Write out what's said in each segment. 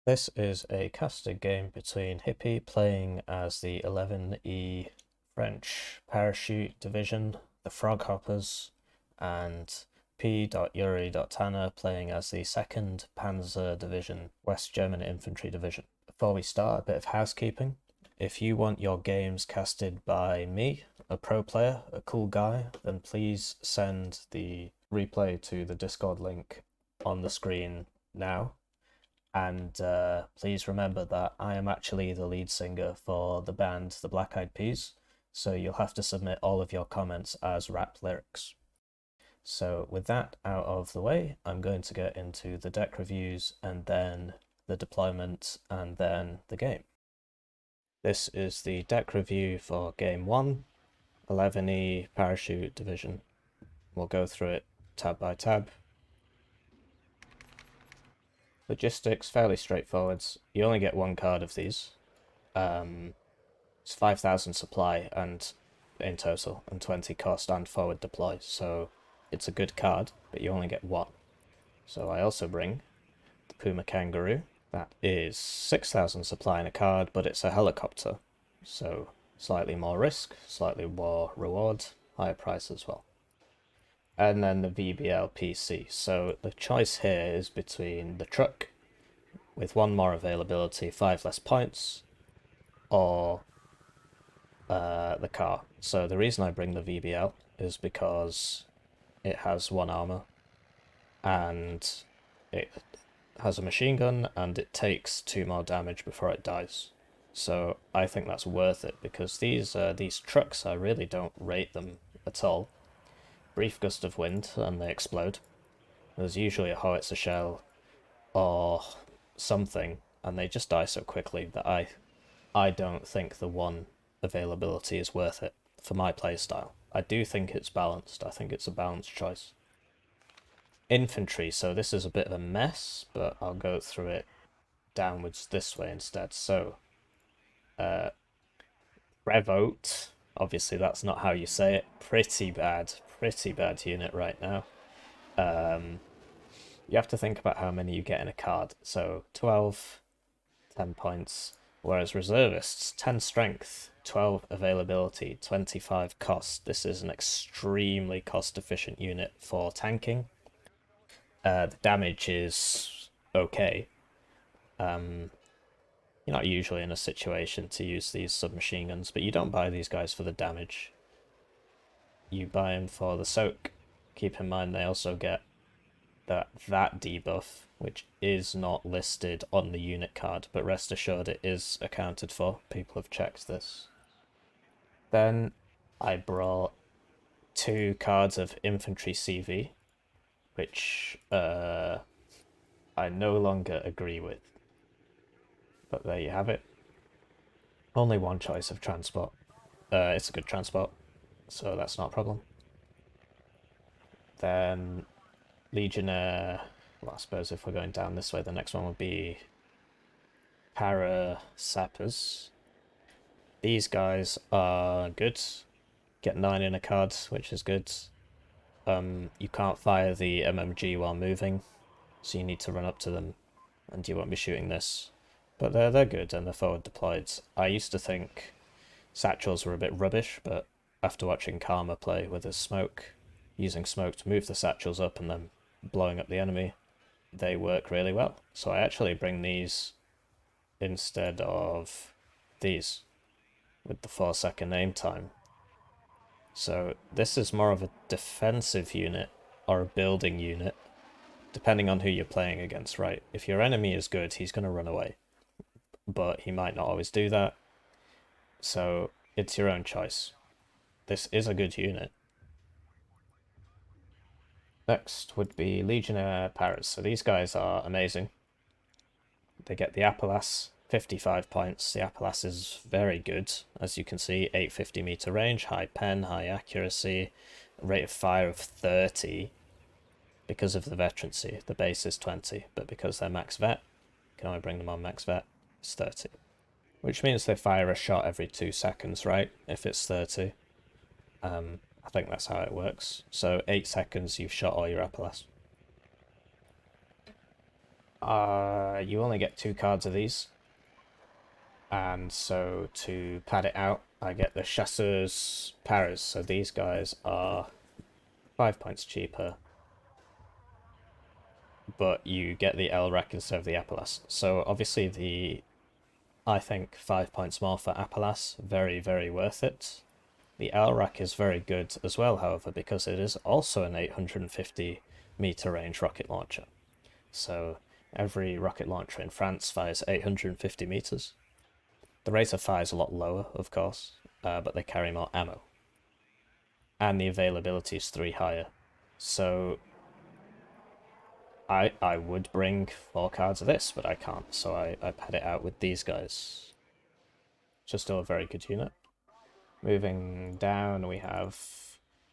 This is a casted game between Hippie playing as the 11E French Parachute Division, the Frog Hoppers, and P.Uri.Tanner playing as the 2nd Panzer Division, West German Infantry Division. Before we start, a bit of housekeeping. If you want your games casted by me, a pro player, a cool guy, then please send the replay to the Discord link on the screen now. And please remember that I am actually the lead singer for the band The Black Eyed Peas, so you'll have to submit all of your comments as rap lyrics. So with that out of the way, I'm going to get into the deck reviews and then the deployment and then the game. This is the deck review for Game 1, 11E Parachute Division. We'll go through it tab by tab. Logistics, fairly straightforward. You only get one card of these. It's 5,000 supply and in total, and 20 cost and forward deploy, so it's a good card, but you only get one. So I also bring the Puma Kangaroo. That is 6,000 supply in a card, but it's a helicopter, so slightly more risk, slightly more reward, higher price as well. And then the VBL PC. So the choice here is between the truck with 1 more availability, 5 less points, or the car. So the reason I bring the VBL is because it has 1 armor and it has a machine gun and it takes 2 more damage before it dies. So I think that's worth it because these trucks, I really don't rate them at all. Brief gust of wind and they explode. There's usually a howitzer shell or something, and they just die so quickly that I don't think the 1 availability is worth it for my playstyle. I do think it's balanced. I think it's a balanced choice. Infantry, so this is a bit of a mess, but I'll go through it downwards this way instead. So, Revolt, obviously that's not how you say it. Pretty bad unit right now. You have to think about how many you get in a card. So 12, 10 points, whereas reservists, 10 strength, 12 availability, 25 cost. This is an extremely cost-efficient unit for tanking. The damage is okay. You're not usually in a situation to use these submachine guns, but you don't buy these guys for the damage. You buy them for the soak. Keep in mind they also get that debuff, which is not listed on the unit card, but rest assured it is accounted for. People have checked this. Then I brought 2 cards of infantry CV, which I no longer agree with. But there you have it. Only 1 choice of transport. It's a good transport, so that's not a problem. Then Legionnaire, well, I suppose if we're going down this way, the next one would be Para Sappers. These guys are good. Get 9 in a card, which is good. You can't fire the MMG while moving, so you need to run up to them, and you won't be shooting this. But they're good, and they're forward deployed. I used to think satchels were a bit rubbish, but after watching Karma play with his smoke, using smoke to move the satchels up and then blowing up the enemy, they work really well. So I actually bring these instead of these with the 4-second aim time. So this is more of a defensive unit or a building unit, depending on who you're playing against, right? If your enemy is good, he's going to run away, but he might not always do that. So it's your own choice. This is a good unit. Next would be Legionnaire Paras. So these guys are amazing. They get the Appalass, 55 points. The Appalass is very good, as you can see, 850-meter range, high pen, high accuracy, rate of fire of 30 because of the veterancy. The base is 20, but because they're max vet, you can only bring them on max vet, it's 30. Which means they fire a shot every 2 seconds, right? If it's 30. I think that's how it works. So 8 seconds, you've shot all your Appalass. You only get 2 cards of these. And so to pad it out, I get the Chasseur's Paras. So these guys are 5 points cheaper, but you get the Elrac instead of the Apalas. So obviously I think 5 points more for Apalas, very, very worth it. The Elrac is very good as well, however, because it is also an 850-meter range rocket launcher. So every rocket launcher in France fires 850 meters. The rate of fire is a lot lower, of course, but they carry more ammo. And the availability is 3 higher. So I would bring 4 cards of this, but I can't, so I pad it out with these guys. Just still a very good unit. Moving down, we have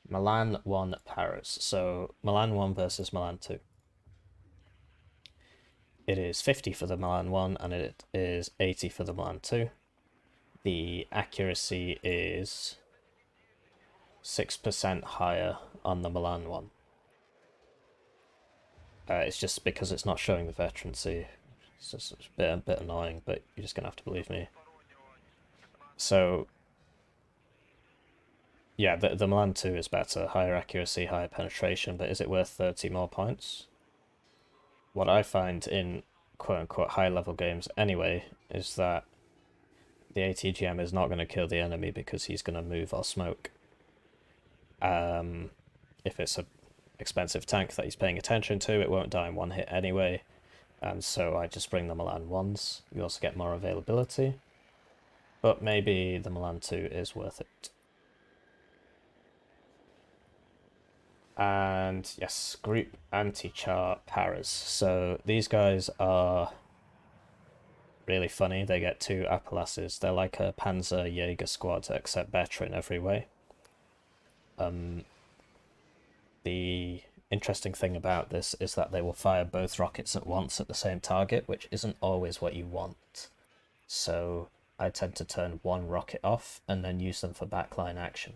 Milan 1 Paras. So Milan 1 versus Milan 2. It is 50 for the Milan 1 and it is 80 for the Milan 2. The accuracy is 6% higher on the Milan 1. It's just because it's not showing the veterancy. It's just a bit annoying, but you're just going to have to believe me. So, yeah, the Milan 2 is better. Higher accuracy, higher penetration, but is it worth 30 more points? What I find in quote-unquote high-level games anyway is that the ATGM is not going to kill the enemy because he's going to move or smoke. If it's an expensive tank that he's paying attention to, it won't die in one hit anyway, and so I just bring the Milan 1s. You also get more availability, but maybe the Milan 2 is worth it. And yes, group anti-char Paras. So these guys are really funny. They get 2 Apalasses. They're like a Panzer Jaeger squad, except better in every way. The interesting thing about this is that they will fire both rockets at once at the same target, which isn't always what you want. So I tend to turn one rocket off and then use them for backline action.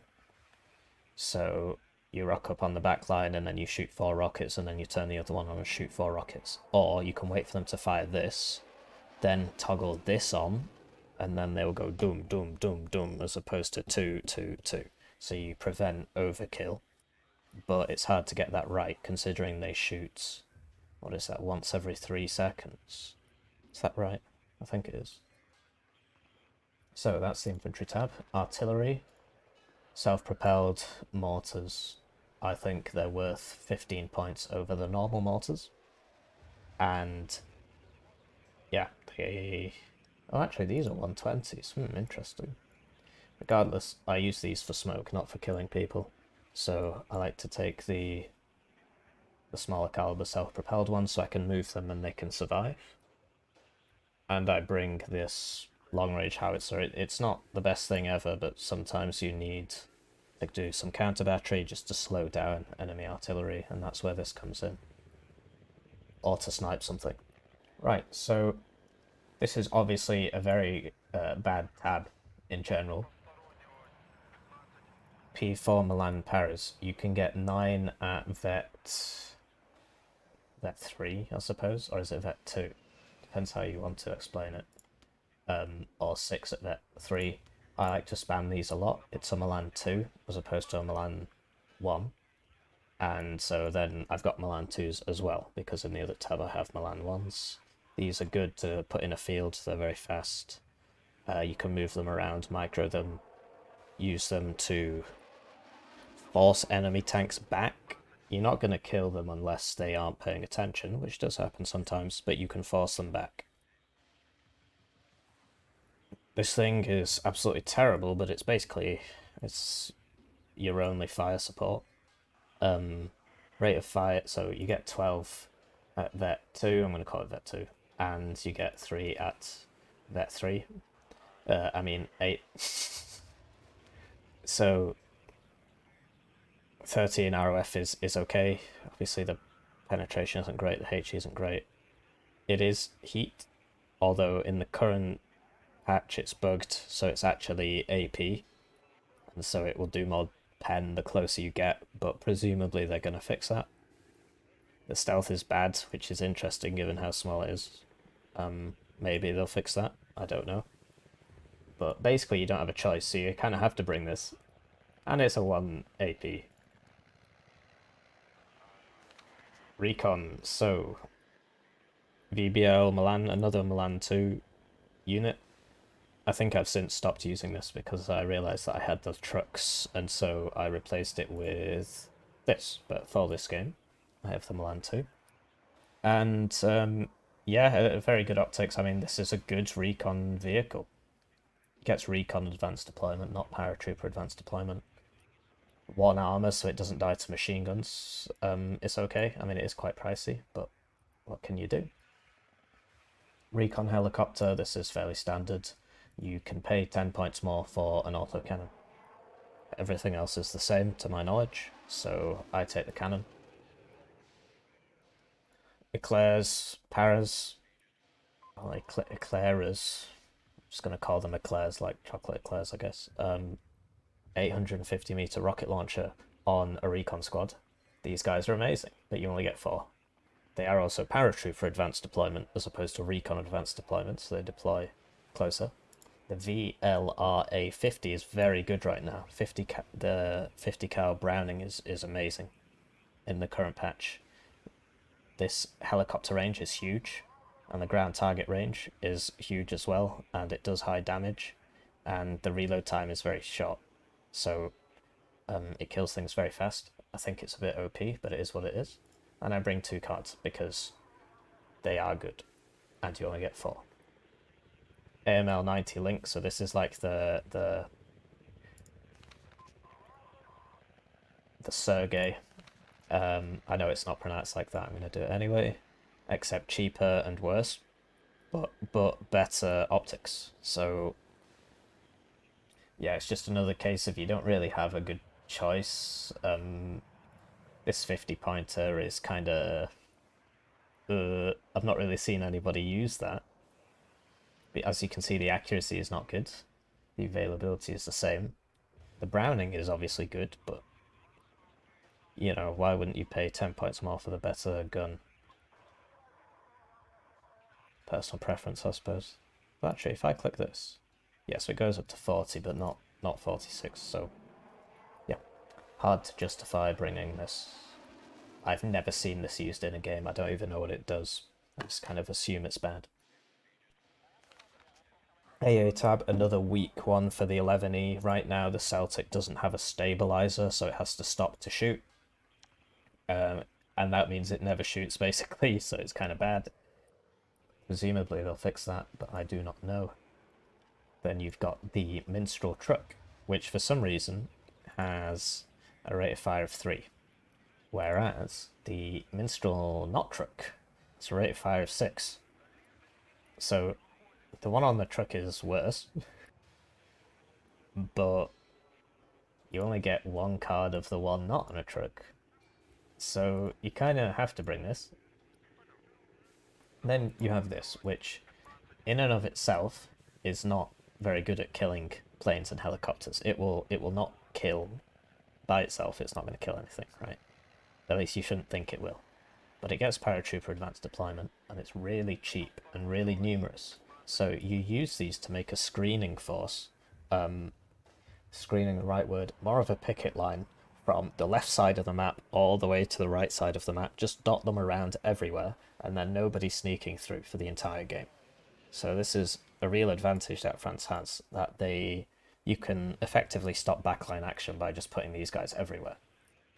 So you rock up on the backline and then you shoot 4 rockets and then you turn the other one on and shoot 4 rockets. Or you can wait for them to fire this, then toggle this on, and then they'll go doom, doom, doom, doom, as opposed to 2, 2, 2. So you prevent overkill, but it's hard to get that right considering they shoot, what is that, once every 3 seconds. Is that right? I think it is. So that's the infantry tab. Artillery, self-propelled mortars. I think they're worth 15 points over the normal mortars. And yeah, oh, actually these are 120s. Interesting. Regardless, I use these for smoke, not for killing people. So I like to take the smaller caliber self-propelled ones so I can move them and they can survive. And I bring this long-range howitzer. It's not the best thing ever, but sometimes you need to do some counter battery just to slow down enemy artillery, and that's where this comes in. Or to snipe something. Right, so this is obviously a very bad tab in general. P4 Milan Paras. You can get 9 at Vet 3, I suppose, or is it Vet 2? Depends how you want to explain it. Or 6 at Vet 3. I like to spam these a lot. It's a Milan 2 as opposed to a Milan 1. And so then I've got Milan 2s as well, because in the other tab I have Milan 1s. These are good to put in a field, they're very fast. You can move them around, micro them, use them to force enemy tanks back. You're not going to kill them unless they aren't paying attention, which does happen sometimes, but you can force them back. This thing is absolutely terrible, but it's your only fire support. Rate of fire, so you get 12 at Vet 2, I'm going to call it Vet 2, and you get 3 at Vet 3. 8. So 30 in ROF is okay. Obviously the penetration isn't great, the HE isn't great. It is heat, although in the current patch it's bugged, so it's actually AP, and so it will do more pen the closer you get, but presumably they're going to fix that. The stealth is bad, which is interesting given how small it is. Maybe they'll fix that. I don't know. But basically, you don't have a choice, so you kind of have to bring this. And it's a 1 AP. Recon, so VBL Milan, another Milan 2 unit. I think I've since stopped using this because I realised that I had the trucks, and so I replaced it with this. But for this game, I have the Milan 2. And yeah, very good optics. I mean, this is a good recon vehicle. It gets recon advanced deployment, not paratrooper advanced deployment. 1 armor, so it doesn't die to machine guns. It's okay. I mean, it is quite pricey, but what can you do? Recon helicopter, this is fairly standard. You can pay 10 points more for an autocannon. Everything else is the same, to my knowledge, so I take the cannon. Eclairs, paras, well, eclairs, I'm just going to call them eclairs, like chocolate eclairs, I guess. 850-meter rocket launcher on a recon squad. These guys are amazing, but you only get 4. They are also paratroop for advanced deployment as opposed to recon advanced deployment, so they deploy closer. The VLRA 50 is very good right now. The 50 cal Browning is amazing in the current patch. This helicopter range is huge, and the ground target range is huge as well, and it does high damage, and the reload time is very short, so it kills things very fast. I think it's a bit OP, but it is what it is. And I bring 2 cards because they are good, and you only get 4. AML 90 link, so this is like the Sergey. I know it's not pronounced like that, I'm going to do it anyway, except cheaper and worse, but better optics. So yeah, it's just another case of you don't really have a good choice. This 50 pointer is kind of I've not really seen anybody use that. But as you can see, the accuracy is not good. The availability is the same. The Browning is obviously good, but you know, why wouldn't you pay 10 points more for the better gun? Personal preference, I suppose. But actually, if I click this, yes, it goes up to 40, but not 46, so yeah. Hard to justify bringing this. I've never seen this used in a game. I don't even know what it does. I just kind of assume it's bad. AA tab, another weak one for the 11E. Right now, the Celtic doesn't have a stabilizer, so it has to stop to shoot. And that means it never shoots, basically, so it's kind of bad. Presumably they'll fix that, but I do not know. Then you've got the Minstrel Truck, which for some reason has a rate of fire of 3. Whereas the Minstrel Not Truck has a rate of fire of 6. So the one on the truck is worse, but you only get 1 card of the one not on a truck. So you kind of have to bring this. Then you have this, which in and of itself is not very good at killing planes and helicopters. It will not kill by itself. It's not going to kill anything, right? At least you shouldn't think it will. But it gets paratrooper advanced deployment, and it's really cheap and really numerous. So you use these to make a screening force, screening the right word, more of a picket line from the left side of the map all the way to the right side of the map. Just dot them around everywhere, and then nobody sneaking through for the entire game. So this is a real advantage that France has, that you can effectively stop backline action by just putting these guys everywhere.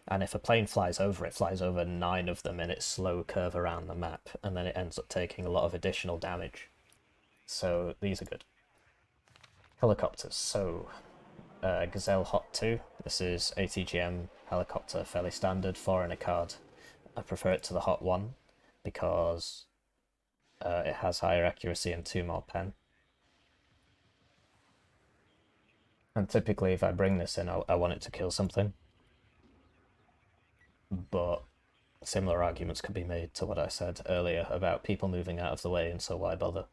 And if a plane flies over, it flies over 9 of them in its slow curve around the map, and then it ends up taking a lot of additional damage. So these are good. Helicopters. So Gazelle Hot 2. This is ATGM helicopter, fairly standard, 4 in a card. I prefer it to the Hot 1 because it has higher accuracy and 2 more pen. And typically if I bring this in, I want it to kill something. But similar arguments could be made to what I said earlier about people moving out of the way, and so why bother?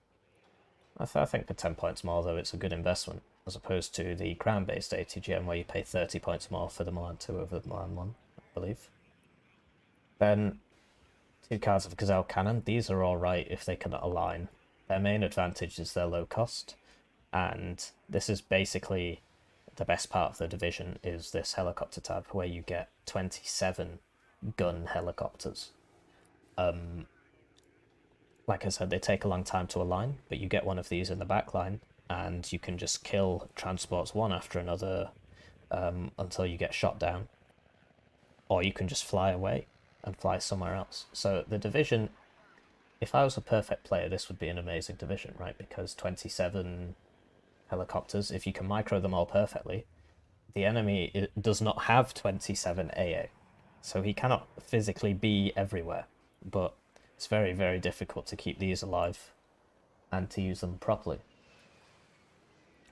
I think for 10 points more, though, it's a good investment, as opposed to the crown-based ATGM where you pay 30 points more for the Milan 2 over the Milan 1, I believe. Then 2 cards of Gazelle Cannon. These are alright if they can align. Their main advantage is their low cost, and this is basically the best part of the division is this helicopter tab where you get 27 gun helicopters. Like I said, they take a long time to align, but you get one of these in the back line, and you can just kill transports one after another until you get shot down. Or you can just fly away and fly somewhere else. So the division, if I was a perfect player, this would be an amazing division, right? Because 27 helicopters, if you can micro them all perfectly, the enemy does not have 27 AA. So he cannot physically be everywhere. But it's very, very difficult to keep these alive and to use them properly.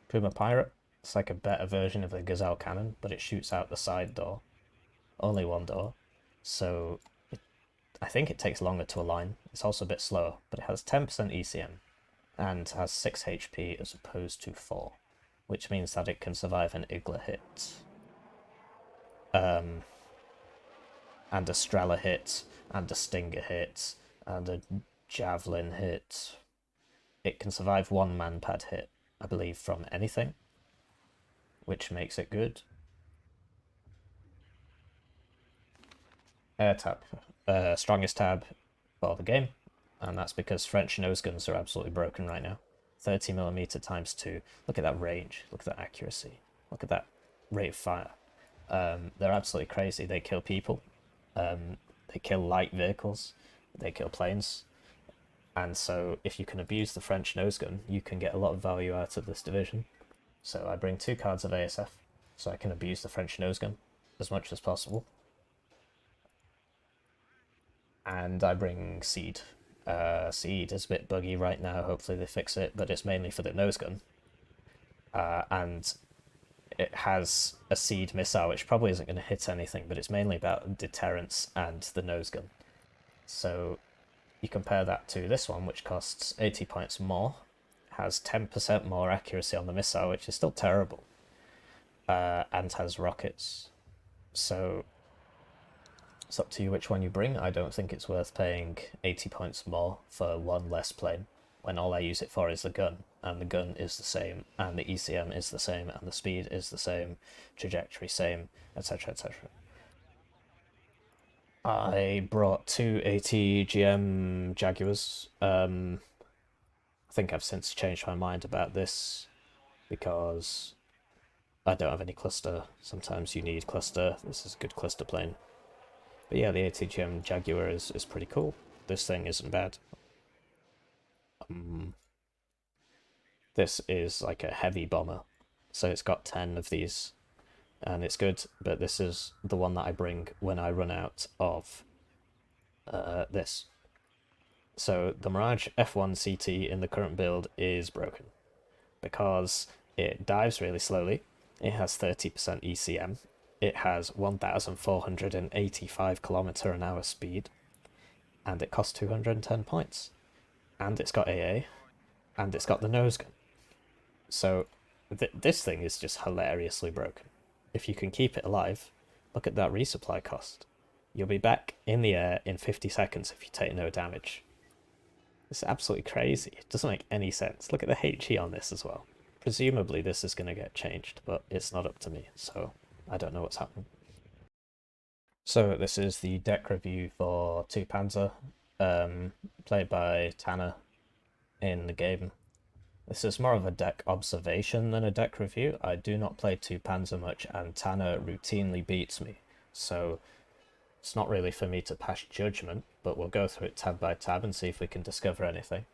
Puma Pirate, it's like a better version of the Gazelle Cannon, but it shoots out the side door. Only one door. So I think it takes longer to align. It's also a bit slower, but it has 10% ECM and has 6 HP as opposed to 4, which means that it can survive an Igla hit. And a Strela hit, and a Stinger hit, and a Javelin hit. It can survive one manpad hit, I believe, from anything, which makes it good. Air tab. Strongest tab for the game, and that's because French nose guns are absolutely broken right now. 30mm times 2. Look at that range, look at that accuracy, look at that rate of fire. They're absolutely crazy. They kill people, they kill light vehicles, they kill planes, and so if you can abuse the French nose gun, you can get a lot of value out of this division. So I bring 2 cards of ASF, so I can abuse the French nose gun as much as possible. And I bring Seed. Seed is a bit buggy right now, hopefully they fix it, but it's mainly for the nose gun. And it has a Seed missile, which probably isn't going to hit anything, but it's mainly about deterrence and the nose gun. So you compare that to this one, which costs 80 points more, has 10% more accuracy on the missile, which is still terrible, and has rockets. So it's up to you which one you bring. I don't think it's worth paying 80 points more for one less plane, when all I use it for is the gun, and the gun is the same, and the ECM is the same, and the speed is the same, trajectory same, etc, etc. I brought 2 AT-GM Jaguars. I think I've since changed my mind about this because I don't have any cluster. Sometimes you need cluster. This is a good cluster plane. But yeah, the AT-GM Jaguar is pretty cool. This thing isn't bad. This is like a heavy bomber. So it's got 10 of these. And it's good, but this is the one that I bring when I run out of this. So the Mirage F1 CT in the current build is broken because it dives really slowly. It has 30% ECM. It has 1,485 km/h speed, and it costs 210 points. And it's got AA, and it's got the nose gun. So this thing is just hilariously broken. If you can keep it alive, look at that resupply cost. You'll be back in the air in 50 seconds if you take no damage. It's absolutely crazy. It doesn't make any sense. Look at the HE on this as well. Presumably this is going to get changed, but it's not up to me, so I don't know what's happening. So this is the deck review for 2 Panzer, played by Tanner in the game. This is more of a deck observation than a deck review. I do not play 2 Panzer much, and Tanner routinely beats me, so it's not really for me to pass judgment, but we'll go through it tab by tab and see if we can discover anything.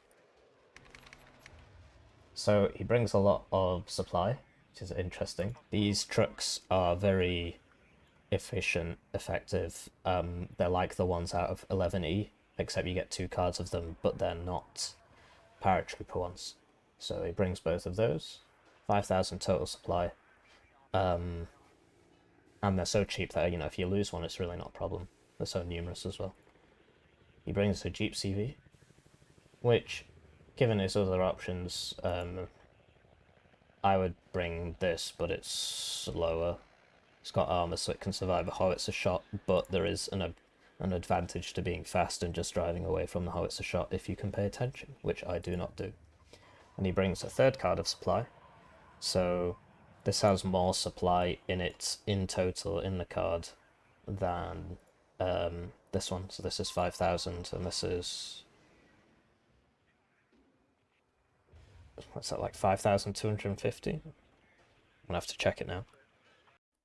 So he brings a lot of supply, which is interesting. These trucks are very efficient, effective. They're like the ones out of 11E, except you get 2 cards of them, but they're not paratrooper ones. So he brings both of those. 5,000 total supply. And they're so cheap that, you know, if you lose one, it's really not a problem. They're so numerous as well. He brings a Jeep CV, which, given his other options, I would bring this, but it's slower. It's got armor, so it can survive a howitzer shot, but there is an advantage to being fast and just driving away from the howitzer shot if you can pay attention, which I do not do. And he brings a third card of supply, so this has more supply in it in total in the card than this one. So this is 5,000 and this is, what's that, like 5,250? I'm gonna have to check it now.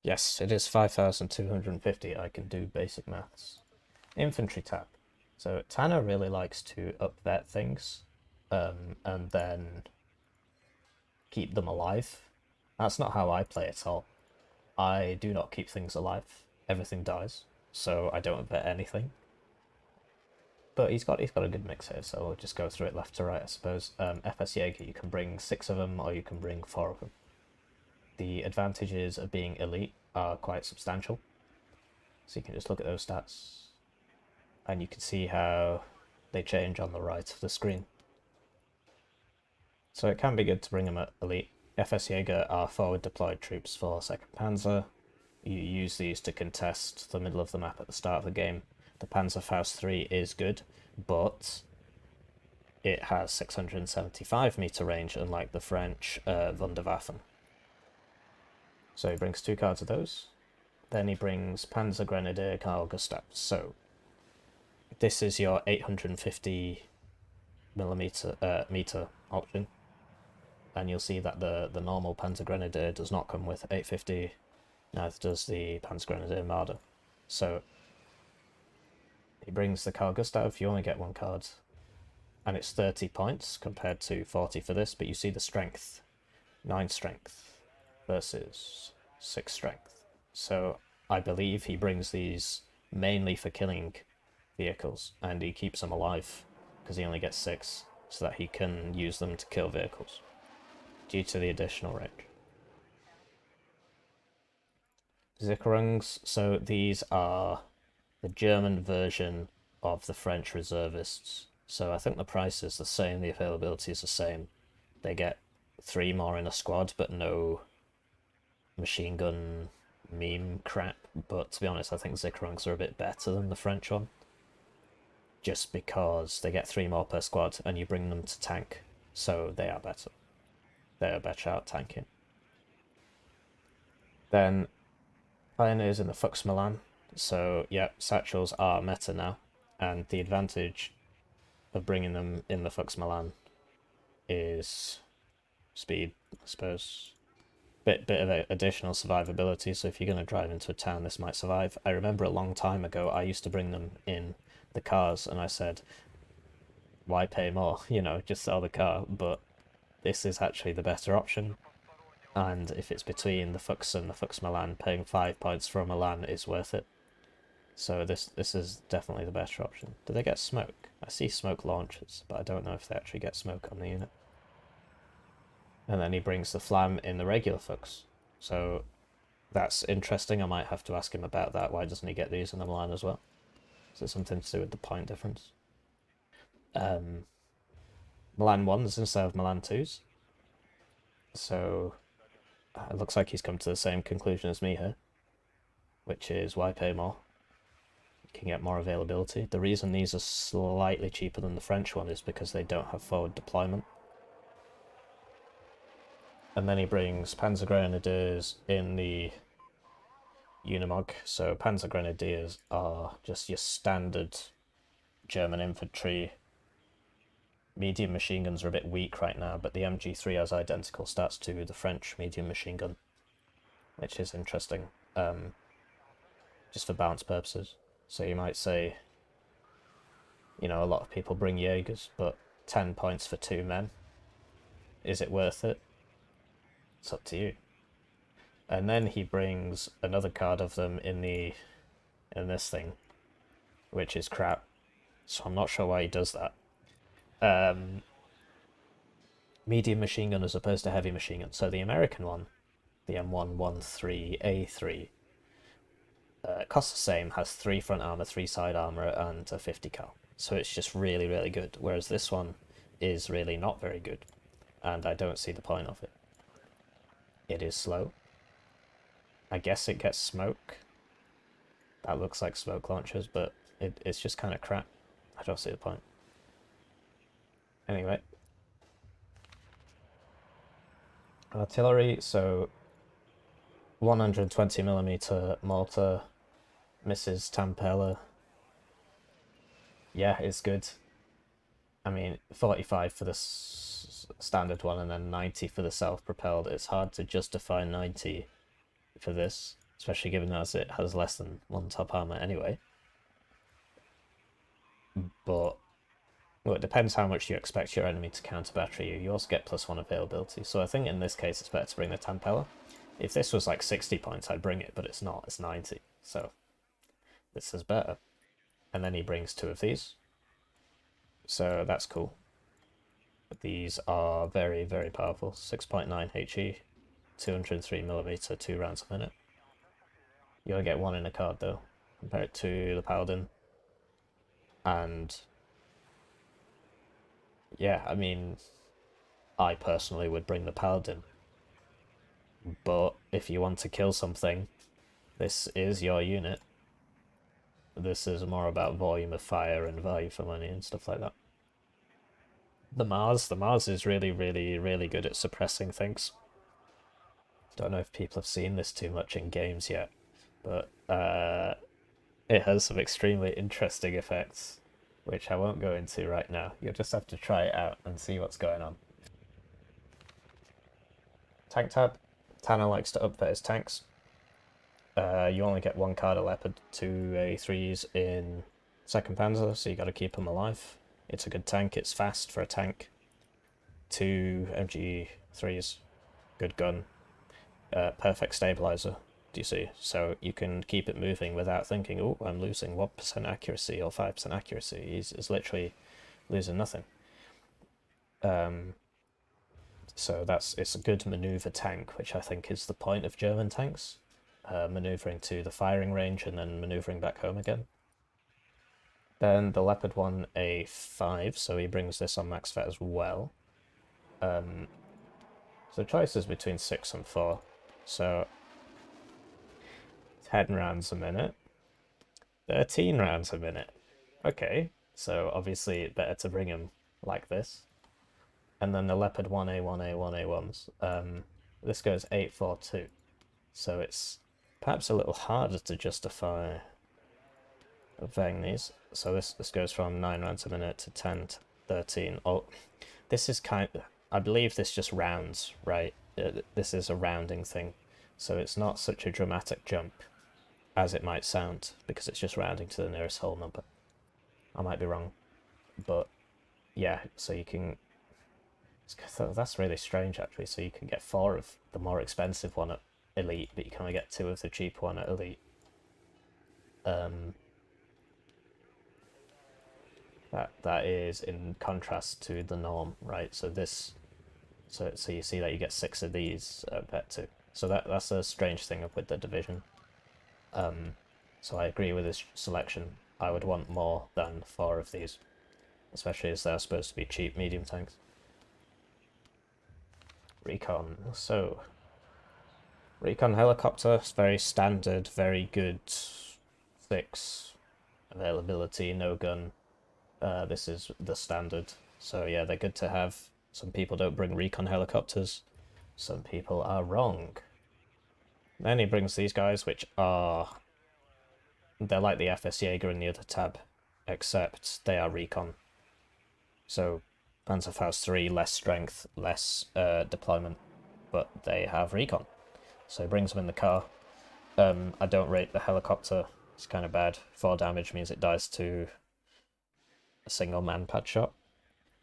Yes, it is 5,250. I can do basic maths. Infantry tap. So Tanner really likes to up-vet things and then keep them alive. That's not how I play at all. I do not keep things alive. Everything dies, so I don't vet anything. But he's got a good mix here, so we'll just go through it left to right, I suppose. FS Jaeger, you can bring 6 of them, or you can bring 4 of them. The advantages of being elite are quite substantial. So you can just look at those stats, and you can see how they change on the right of the screen. So it can be good to bring them at elite. FS Jaeger are forward deployed troops for 2nd Panzer. You use these to contest the middle of the map at the start of the game. The Panzerfaust 3 is good, but it has 675 meter range, unlike the French Wunderwaffen. So he brings 2 cards of those. Then he brings Panzer Grenadier Carl Gustav. So this is your 850 meter option. And you'll see that the normal Panzer Grenadier does not come with 850, neither does the Panzer Grenadier Marder. So he brings the Carl Gustav, you only get 1 card, and it's 30 points compared to 40 for this, but you see the strength. 9 strength versus 6 strength. So I believe he brings these mainly for killing vehicles, and he keeps them alive, because he only gets 6, so that he can use them to kill vehicles, due to the additional range. Sicherungs, so these are the German version of the French reservists. So I think the price is the same, the availability is the same. They get 3 more in a squad, but no machine gun meme crap. But to be honest, I think Sicherungs are a bit better than the French one, just because they get 3 more per squad and you bring them to tank, so they are better. They are better at tanking. Then Pioneers in the Fuchs Milan. So yeah, satchels are meta now, and the advantage of bringing them in the Fuchs Milan is speed, I suppose. Bit of additional survivability, so if you're going to drive into a town, this might survive. I remember a long time ago, I used to bring them in the cars, and I said, why pay more? You know, just sell the car. But this is actually the better option, and if it's between the Fuchs and the Fuchs Milan, paying 5 points for a Milan is worth it. So this is definitely the better option. Do they get smoke? I see smoke launchers, but I don't know if they actually get smoke on the unit. And then he brings the Flam in the regular Fuchs. So that's interesting. I might have to ask him about that. Why doesn't he get these in the Milan as well? Is it something to do with the point difference? Milan 1s instead of Milan 2s. So it looks like he's come to the same conclusion as me here, which is why pay more? You can get more availability. The reason these are slightly cheaper than the French one is because they don't have forward deployment. And then he brings Panzer Grenadiers in the Unimog. So Panzer Grenadiers are just your standard German infantry. Medium machine guns are a bit weak right now, but the MG3 has identical stats to the French medium machine gun, which is interesting, just for balance purposes. So you might say, you know, a lot of people bring Jaegers, but 10 points for 2 men. Is it worth it? It's up to you. And then he brings another card of them in this thing, which is crap. So I'm not sure why he does that. Medium machine gun as opposed to heavy machine gun. So the American one, the M113A3, costs the same, has 3 front armor, 3 side armor, and a 50 cal. So it's just really, really good. Whereas this one is really not very good, and I don't see the point of it. It is slow. I guess it gets smoke. That looks like smoke launchers, but it's just kind of crap. I don't see the point. Anyway, artillery. So 120mm mortar misses Tampella. Yeah, it's good. I mean, 45 for the standard one and then 90 for the self-propelled. It's hard to justify 90 for this, especially given as it has less than one top armor anyway. But well, it depends how much you expect your enemy to counter battery you. You also get +1 availability. So I think in this case it's better to bring the Tampella. If this was like 60 points, I'd bring it, but it's not. It's 90. So this is better. And then he brings 2 of these. So that's cool. But these are very, very powerful. 6.9 HE, 203mm, 2 rounds a minute. You only get 1 in a card though, compared to the Paladin. And yeah, I mean, I personally would bring the Paladin. But if you want to kill something, this is your unit. This is more about volume of fire and value for money and stuff like that. The Mars is really, really, really good at suppressing things. Don't know if people have seen this too much in games yet, but it has some extremely interesting effects, which I won't go into right now. You'll just have to try it out and see what's going on. Tank tab. Tanner likes to upvet his tanks. You only get 1 card a Leopard, 2 A3s in 2nd Panzer, so you got to keep them alive. It's a good tank, it's fast for a tank. 2 MG3s, good gun. Perfect stabilizer, do you see? So you can keep it moving without thinking, oh, I'm losing 1% accuracy or 5% accuracy. He's literally losing nothing. So it's a good maneuver tank, which I think is the point of German tanks. Maneuvering to the firing range and then maneuvering back home again. Then the Leopard 1 A5, so he brings this on max vet as well. So choice is between 6 and 4. So 10 rounds a minute, 13 rounds a minute. Okay, so obviously better to bring him like this. And then the Leopard 1A1A1A1s. This goes 842. So it's perhaps a little harder to justify vetting these. So this goes from 9 rounds a minute to 10 to 13. Oh, this is I believe this just rounds, right? This is a rounding thing. So it's not such a dramatic jump as it might sound, because it's just rounding to the nearest whole number. I might be wrong. But yeah, so you can... That's really strange, actually. So you can get 4 of the more expensive one at Elite, but you can only get 2 of the cheap one at Elite. That is in contrast to the norm, right? So so you see that you get 6 of these at Vet 2. So that's a strange thing with the division. So I agree with this selection. I would want more than 4 of these, especially as they're supposed to be cheap medium tanks. Recon. So Recon helicopter is very standard, very good. 6 availability, no gun. This is the standard. So yeah, they're good to have. Some people don't bring recon helicopters. Some people are wrong. Then he brings these guys, which are... They're like the FS Jaeger in the other tab, except they are recon. So Panzerfaust 3, less strength, less deployment, but they have recon. So he brings them in the car. I don't rate the helicopter. It's kind of bad. 4 damage means it dies to a single man-pad shot.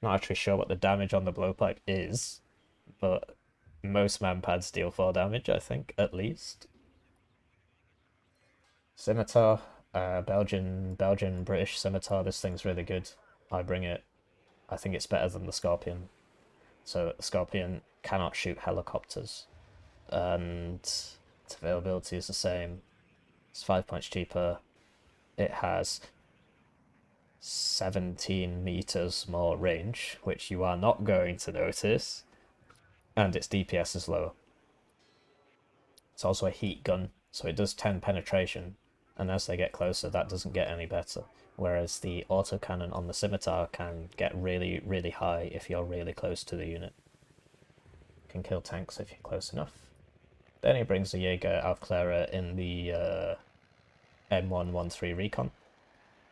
Not actually sure what the damage on the blowpipe is, but most man-pads deal 4 damage, I think, at least. Scimitar, Belgian, British Scimitar. This thing's really good. I bring it. I think it's better than the Scorpion. So the Scorpion cannot shoot helicopters, and its availability is the same. It's 5 points cheaper. It has 17 meters more range, which you are not going to notice, and its DPS is lower. It's also a heat gun, so it does 10 penetration, and as they get closer, that doesn't get any better. whereas the autocannon on the scimitar can get really, really high if you're really close to the unit. Can kill tanks if you're close enough. Then he brings the Jaeger Aufklärer in the M113 Recon.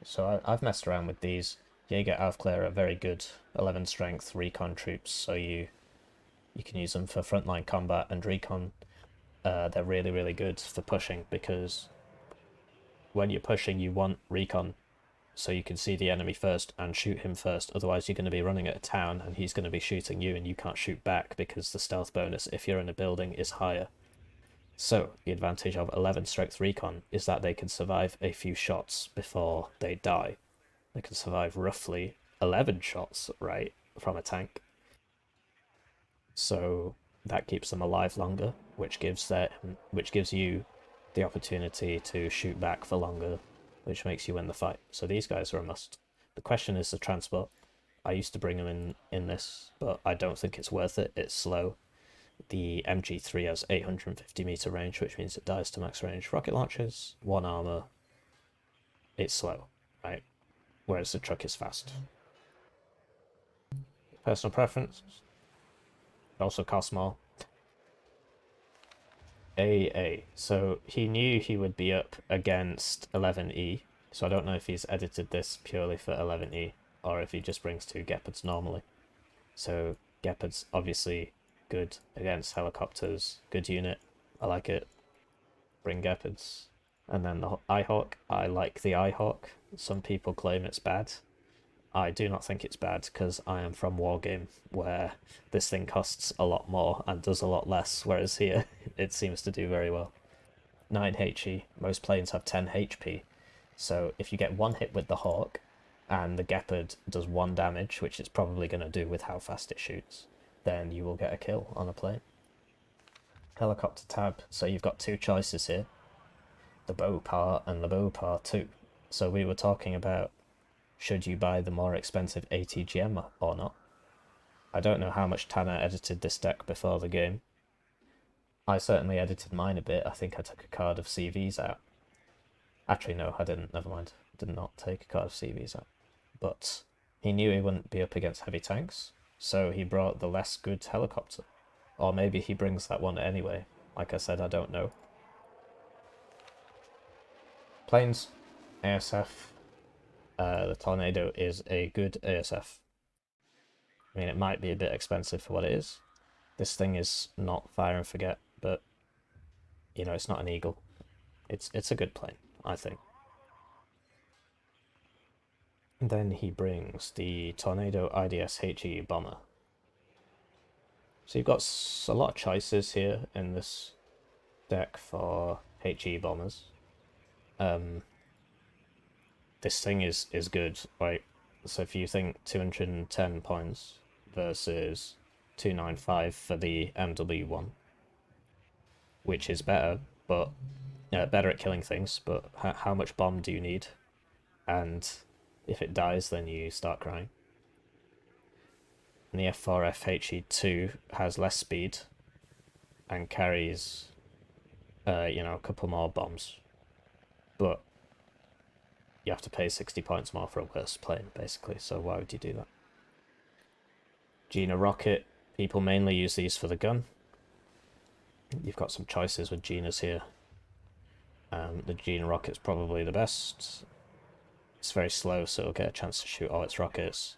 So I've messed around with these. Jaeger Aufklärer are very good 11 strength recon troops, so you can use them for frontline combat and recon. They're really, really good for pushing, because when you're pushing you want recon so you can see the enemy first and shoot him first. Otherwise you're going to be running at a town and he's going to be shooting you and you can't shoot back because the stealth bonus if you're in a building is higher. So the advantage of 11 strength recon is that they can survive a few shots before they die. They can survive roughly 11 shots, right, from a tank. So that keeps them alive longer, which gives you the opportunity to shoot back for longer, which makes you win the fight. So these guys are a must. The question is the transport. I used to bring them in this, but I don't think it's worth it. It's slow. The MG3 has 850 meter range, which means it dies to max range rocket launchers, 1 armor. It's slow, right? Whereas the truck is fast. Personal preference. It also costs more. AA. So he knew he would be up against 11E. So I don't know if he's edited this purely for 11E or if he just brings 2 Gepards normally. So Gepards obviously good against helicopters. Good unit. I like it. Bring Gepards. And then the Eyehawk. I like the Eyehawk. Some people claim it's bad. I do not think it's bad because I am from Wargame, where this thing costs a lot more and does a lot less, whereas here it seems to do very well. 9 HE, most planes have 10 HP, so if you get 1 hit with the Hawk and the Gepard does 1 damage, which it's probably going to do with how fast it shoots, then you will get a kill on a plane. Helicopter tab, so you've got 2 choices here, the Beaupart and the Beaupart 2. So we were talking about, should you buy the more expensive ATGM or not? I don't know how much Tanner edited this deck before the game. I certainly edited mine a bit. I think I took a card of CVs out. Actually, no, I didn't. Never mind. I did not take a card of CVs out. But he knew he wouldn't be up against heavy tanks, so he brought the less good helicopter. Or maybe he brings that one anyway. Like I said, I don't know. Planes, ASF. The Tornado is a good ASF. I mean, it might be a bit expensive for what it is. This thing is not fire and forget, but, you know, it's not an Eagle. It's a good plane, I think. And then he brings the Tornado IDS HE bomber. So you've got a lot of choices here in this deck for HE bombers. This thing is good, right? So if you think 210 points versus 295 for the MW1, which is better, but better at killing things, but how much bomb do you need? And if it dies, then you start crying. And the F4F HE2 has less speed and carries, you know, a couple more bombs, but you have to pay 60 points more for a worse plane, basically, so why would you do that? Gina Rocket, people mainly use these for the gun. You've got some choices with Ginas here. The Gina Rocket's probably the best. It's very slow, so it'll get a chance to shoot all its rockets.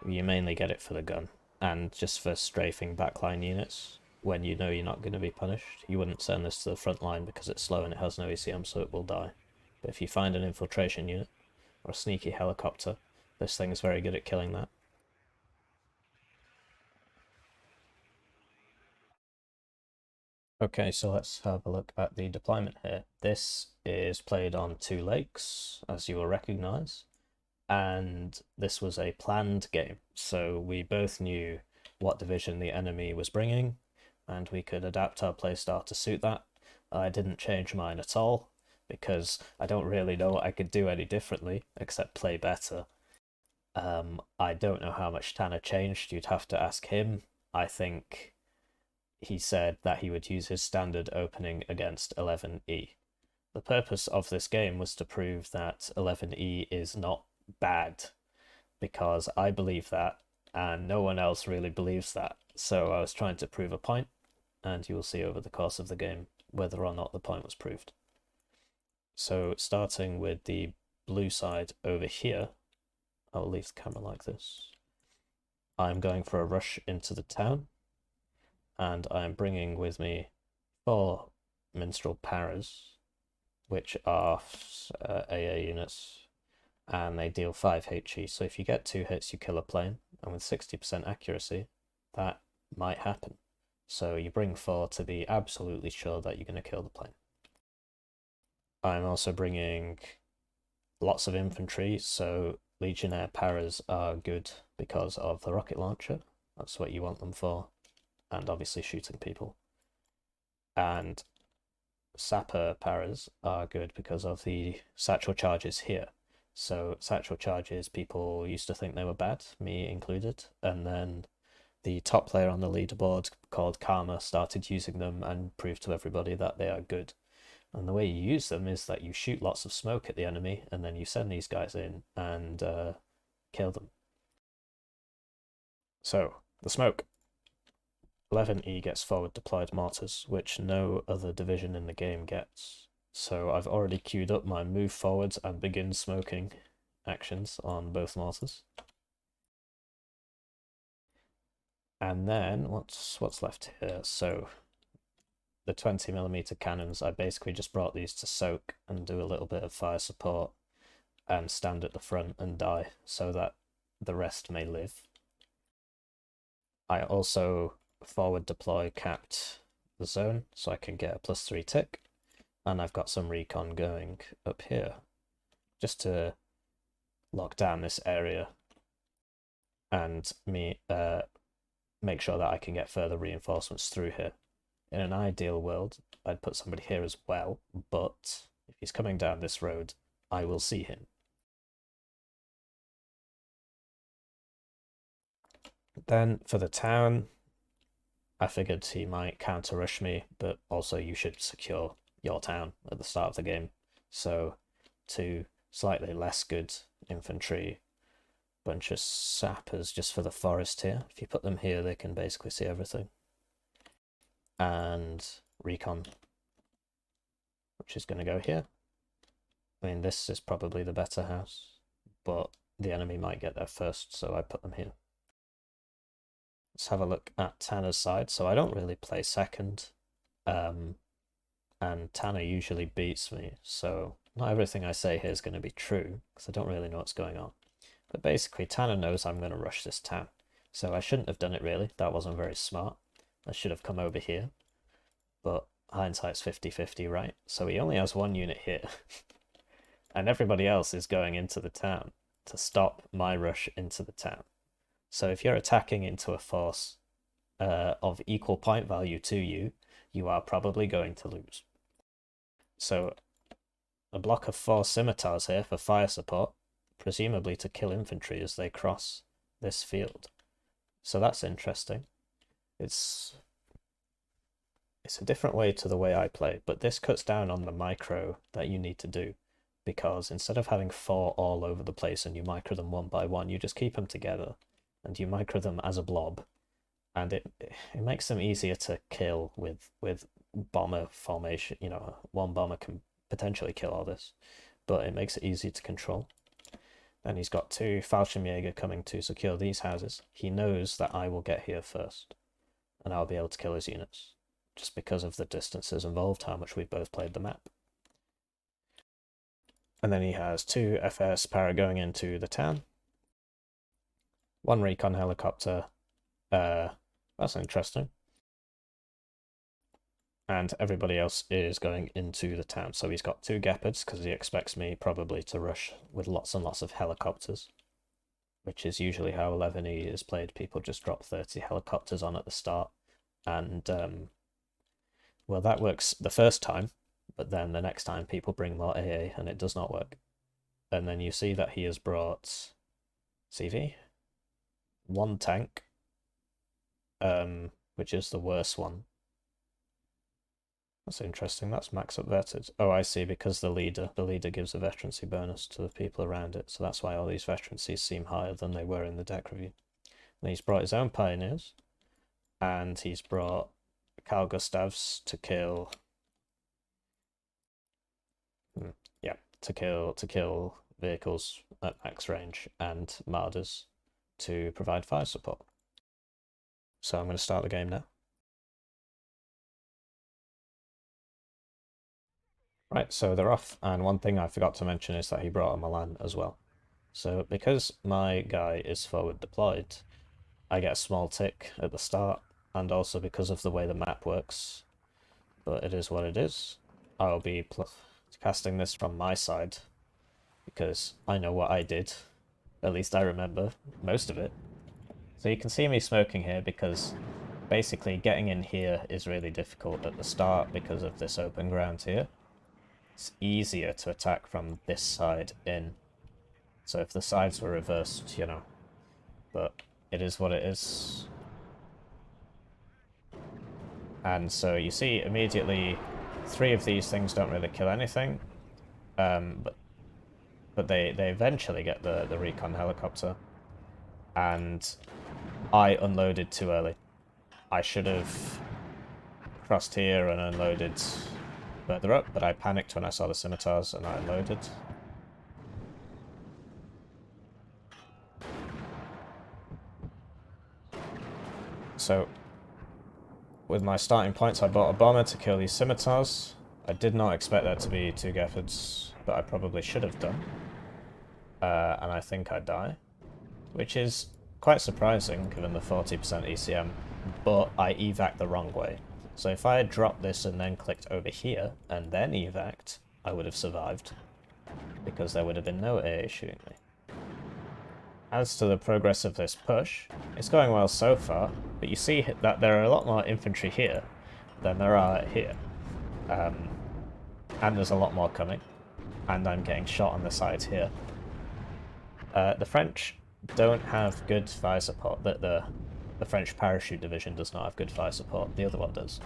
You mainly get it for the gun, and just for strafing backline units, when you know you're not going to be punished. You wouldn't send this to the front line because it's slow and it has no ECM, so it will die. But if you find an infiltration unit, or a sneaky helicopter, this thing is very good at killing that. Okay, so let's have a look at the deployment here. This is played on 2 lakes, as you will recognise, and this was a planned game, so we both knew what division the enemy was bringing, and we could adapt our playstyle to suit that. I didn't change mine at all, because I don't really know what I could do any differently, except play better. I don't know how much Tanner changed, you'd have to ask him. I think he said that he would use his standard opening against 11E. The purpose of this game was to prove that 11E is not bad because I believe that and no one else really believes that. So I was trying to prove a point, and you will see over the course of the game whether or not the point was proved. So starting with the blue side over here, I'll leave the camera like this. I'm going for a rush into the town, and I'm bringing with me 4 minstrel paras, which are AA units, and they deal 5 HE. So if you get 2 hits, you kill a plane, and with 60% accuracy, that might happen. So you bring 4 to be absolutely sure that you're going to kill the plane. I'm also bringing lots of infantry, so Legionnaire paras are good because of the rocket launcher. That's what you want them for, and obviously shooting people. And sapper paras are good because of the satchel charges here. So satchel charges, people used to think they were bad, me included, and then the top player on the leaderboard called Karma started using them and proved to everybody that they are good. And the way you use them is that you shoot lots of smoke at the enemy, and then you send these guys in and kill them. So, the smoke. 11E gets forward deployed mortars, which no other division in the game gets. So I've already queued up my move forwards and begin smoking actions on both mortars. And then what's left here? So the 20mm cannons, I basically just brought these to soak and do a little bit of fire support and stand at the front and die so that the rest may live. I also forward deploy capped the zone so I can get a +3 tick, and I've got some recon going up here just to lock down this area and make sure that I can get further reinforcements through here. In an ideal world, I'd put somebody here as well, but if he's coming down this road, I will see him. Then for the town, I figured he might counter rush me, but also you should secure your town at the start of the game. So 2 slightly less good infantry, bunch of sappers just for the forest here. If you put them here, they can basically see everything. And recon, which is going to go here. I mean, this is probably the better house, but the enemy might get there first, so I put them here. Let's have a look at Tanner's side. So I don't really play second, and Tanner usually beats me, so not everything I say here is going to be true, because I don't really know what's going on. But basically, Tanner knows I'm going to rush this town, so I shouldn't have done it really. That wasn't very smart. I should have come over here, but hindsight's 50-50, right? So he only has 1 unit here, and everybody else is going into the town to stop my rush into the town. So if you're attacking into a force of equal point value to you, you are probably going to lose. So a block of 4 scimitars here for fire support, presumably to kill infantry as they cross this field. So that's interesting. It's a different way to the way I play, but this cuts down on the micro that you need to do, because instead of having 4 all over the place and you micro them 1 by 1, you just keep them together and you micro them as a blob, and it makes them easier to kill with bomber formation. You know, 1 bomber can potentially kill all this, but it makes it easy to control. Then he's got 2 Fallschirmjäger coming to secure these houses. He knows that I will get here first, and I'll be able to kill his units, just because of the distances involved, how much we've both played the map. And then he has 2 FS para going into the town. 1 recon helicopter. That's interesting. And everybody else is going into the town. So he's got 2 Gepards, because he expects me probably to rush with lots and lots of helicopters, which is usually how 11E is played. People just drop 30 helicopters on at the start, and well, that works the first time, but then the next time people bring more AA and it does not work. And then you see that he has brought CV, 1 tank, which is the worst one. That's interesting. That's max up vetted. Oh, I see, because the leader gives a veterancy bonus to the people around it, so that's why all these veterancies seem higher than they were in the deck review. And he's brought his own pioneers, and he's brought Carl Gustavs to kill. Yeah, to kill vehicles at max range, and Marders to provide fire support. So I'm going to start the game now. Right, so they're off, and one thing I forgot to mention is that he brought a Milan as well. So because my guy is forward deployed, I get a small tick at the start, and also because of the way the map works, but it is what it is. I'll be casting this from my side, because I know what I did. At least I remember most of it. So you can see me smoking here because basically getting in here is really difficult at the start because of this open ground here. It's easier to attack from this side in. So if the sides were reversed, you know. But it is what it is. And so you see immediately 3 of these things don't really kill anything. But they eventually get the recon helicopter. And I unloaded too early. I should have crossed here and unloaded further up, but I panicked when I saw the scimitars and I unloaded. So, with my starting points, I bought a bomber to kill these scimitars. I did not expect there to be 2 Geffords, but I probably should have done. And I think I die, which is quite surprising given the 40% ECM, but I evac'd the wrong way. So if I had dropped this and then clicked over here and then evac'd, I would have survived, because there would have been no AA shooting me. As to the progress of this push, it's going well so far, but you see that there are a lot more infantry here than there are here. And there's a lot more coming, and I'm getting shot on the sides here. The French don't have good fire support. The French parachute division does not have good fire support, the other one does.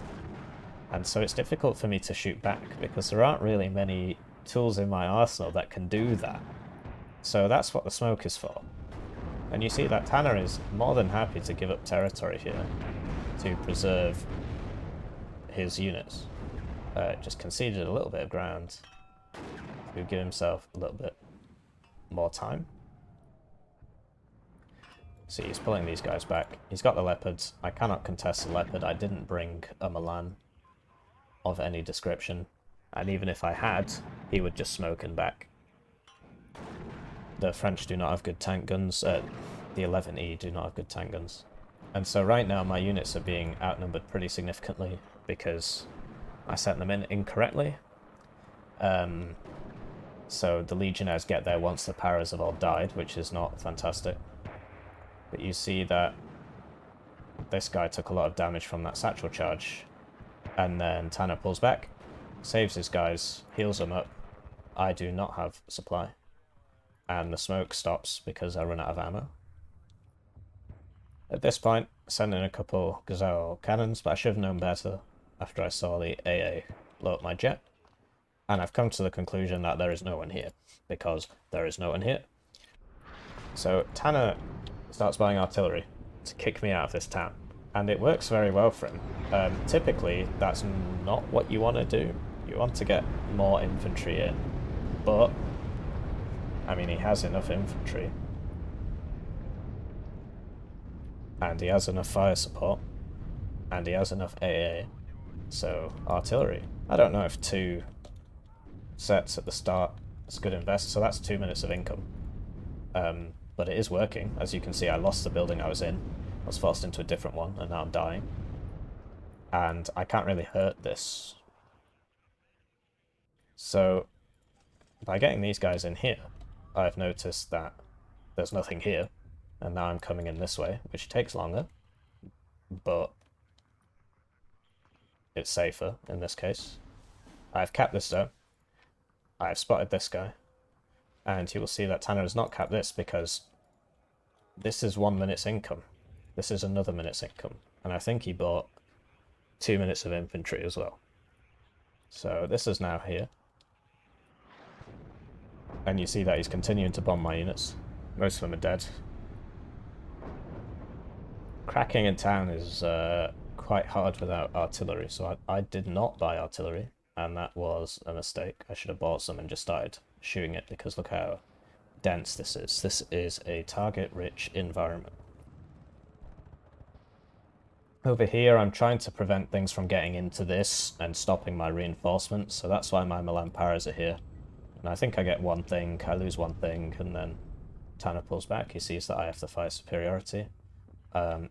And so it's difficult for me to shoot back, because there aren't really many tools in my arsenal that can do that. So that's what the smoke is for. And you see that Tanner is more than happy to give up territory here to preserve his units. Just conceded a little bit of ground to give himself a little bit more time. See, he's pulling these guys back. He's got the leopards. I cannot contest the leopard. I didn't bring a Milan of any description. And even if I had, he would just smoke and back. The French do not have good tank guns. The 11E do not have good tank guns. And so right now my units are being outnumbered pretty significantly because I sent them in incorrectly. So the Legionnaires get there once the paras have all died, which is not fantastic. But you see that this guy took a lot of damage from that satchel charge. And then Tanner pulls back, saves his guys, heals them up. I do not have supply. And the smoke stops because I run out of ammo. At this point, I sent in a couple Gazelle cannons, but I should have known better after I saw the AA blow up my jet. And I've come to the conclusion that there is no one here, because there is no one here. So Tanner starts buying artillery to kick me out of this town, and it works very well for him. Typically, that's not what you want to do. You want to get more infantry in, but I mean, he has enough infantry, and he has enough fire support, and he has enough AA, so artillery. I don't know if 2 sets at the start is a good invest, so that's 2 minutes of income. But it is working. As you can see, I lost the building I was in. I was forced into a different one, and now I'm dying. And I can't really hurt this. So, by getting these guys in here, I've noticed that there's nothing here. And now I'm coming in this way, which takes longer. But it's safer in this case. I've capped this though. I've spotted this guy. And you will see that Tanner has not capped this because this is 1 minute's income. This is another minute's income. And I think he bought 2 minutes of infantry as well. So this is now here. And you see that he's continuing to bomb my units. Most of them are dead. Cracking in town is quite hard without artillery, so I did not buy artillery, and that was a mistake. I should have bought some and just started shooting it, because look how dense this is. This is a target-rich environment. Over here, I'm trying to prevent things from getting into this and stopping my reinforcements, so that's why my Milan Paras are here. And I think I get one thing, I lose one thing, and then Tanner pulls back. He sees that I have the fire superiority.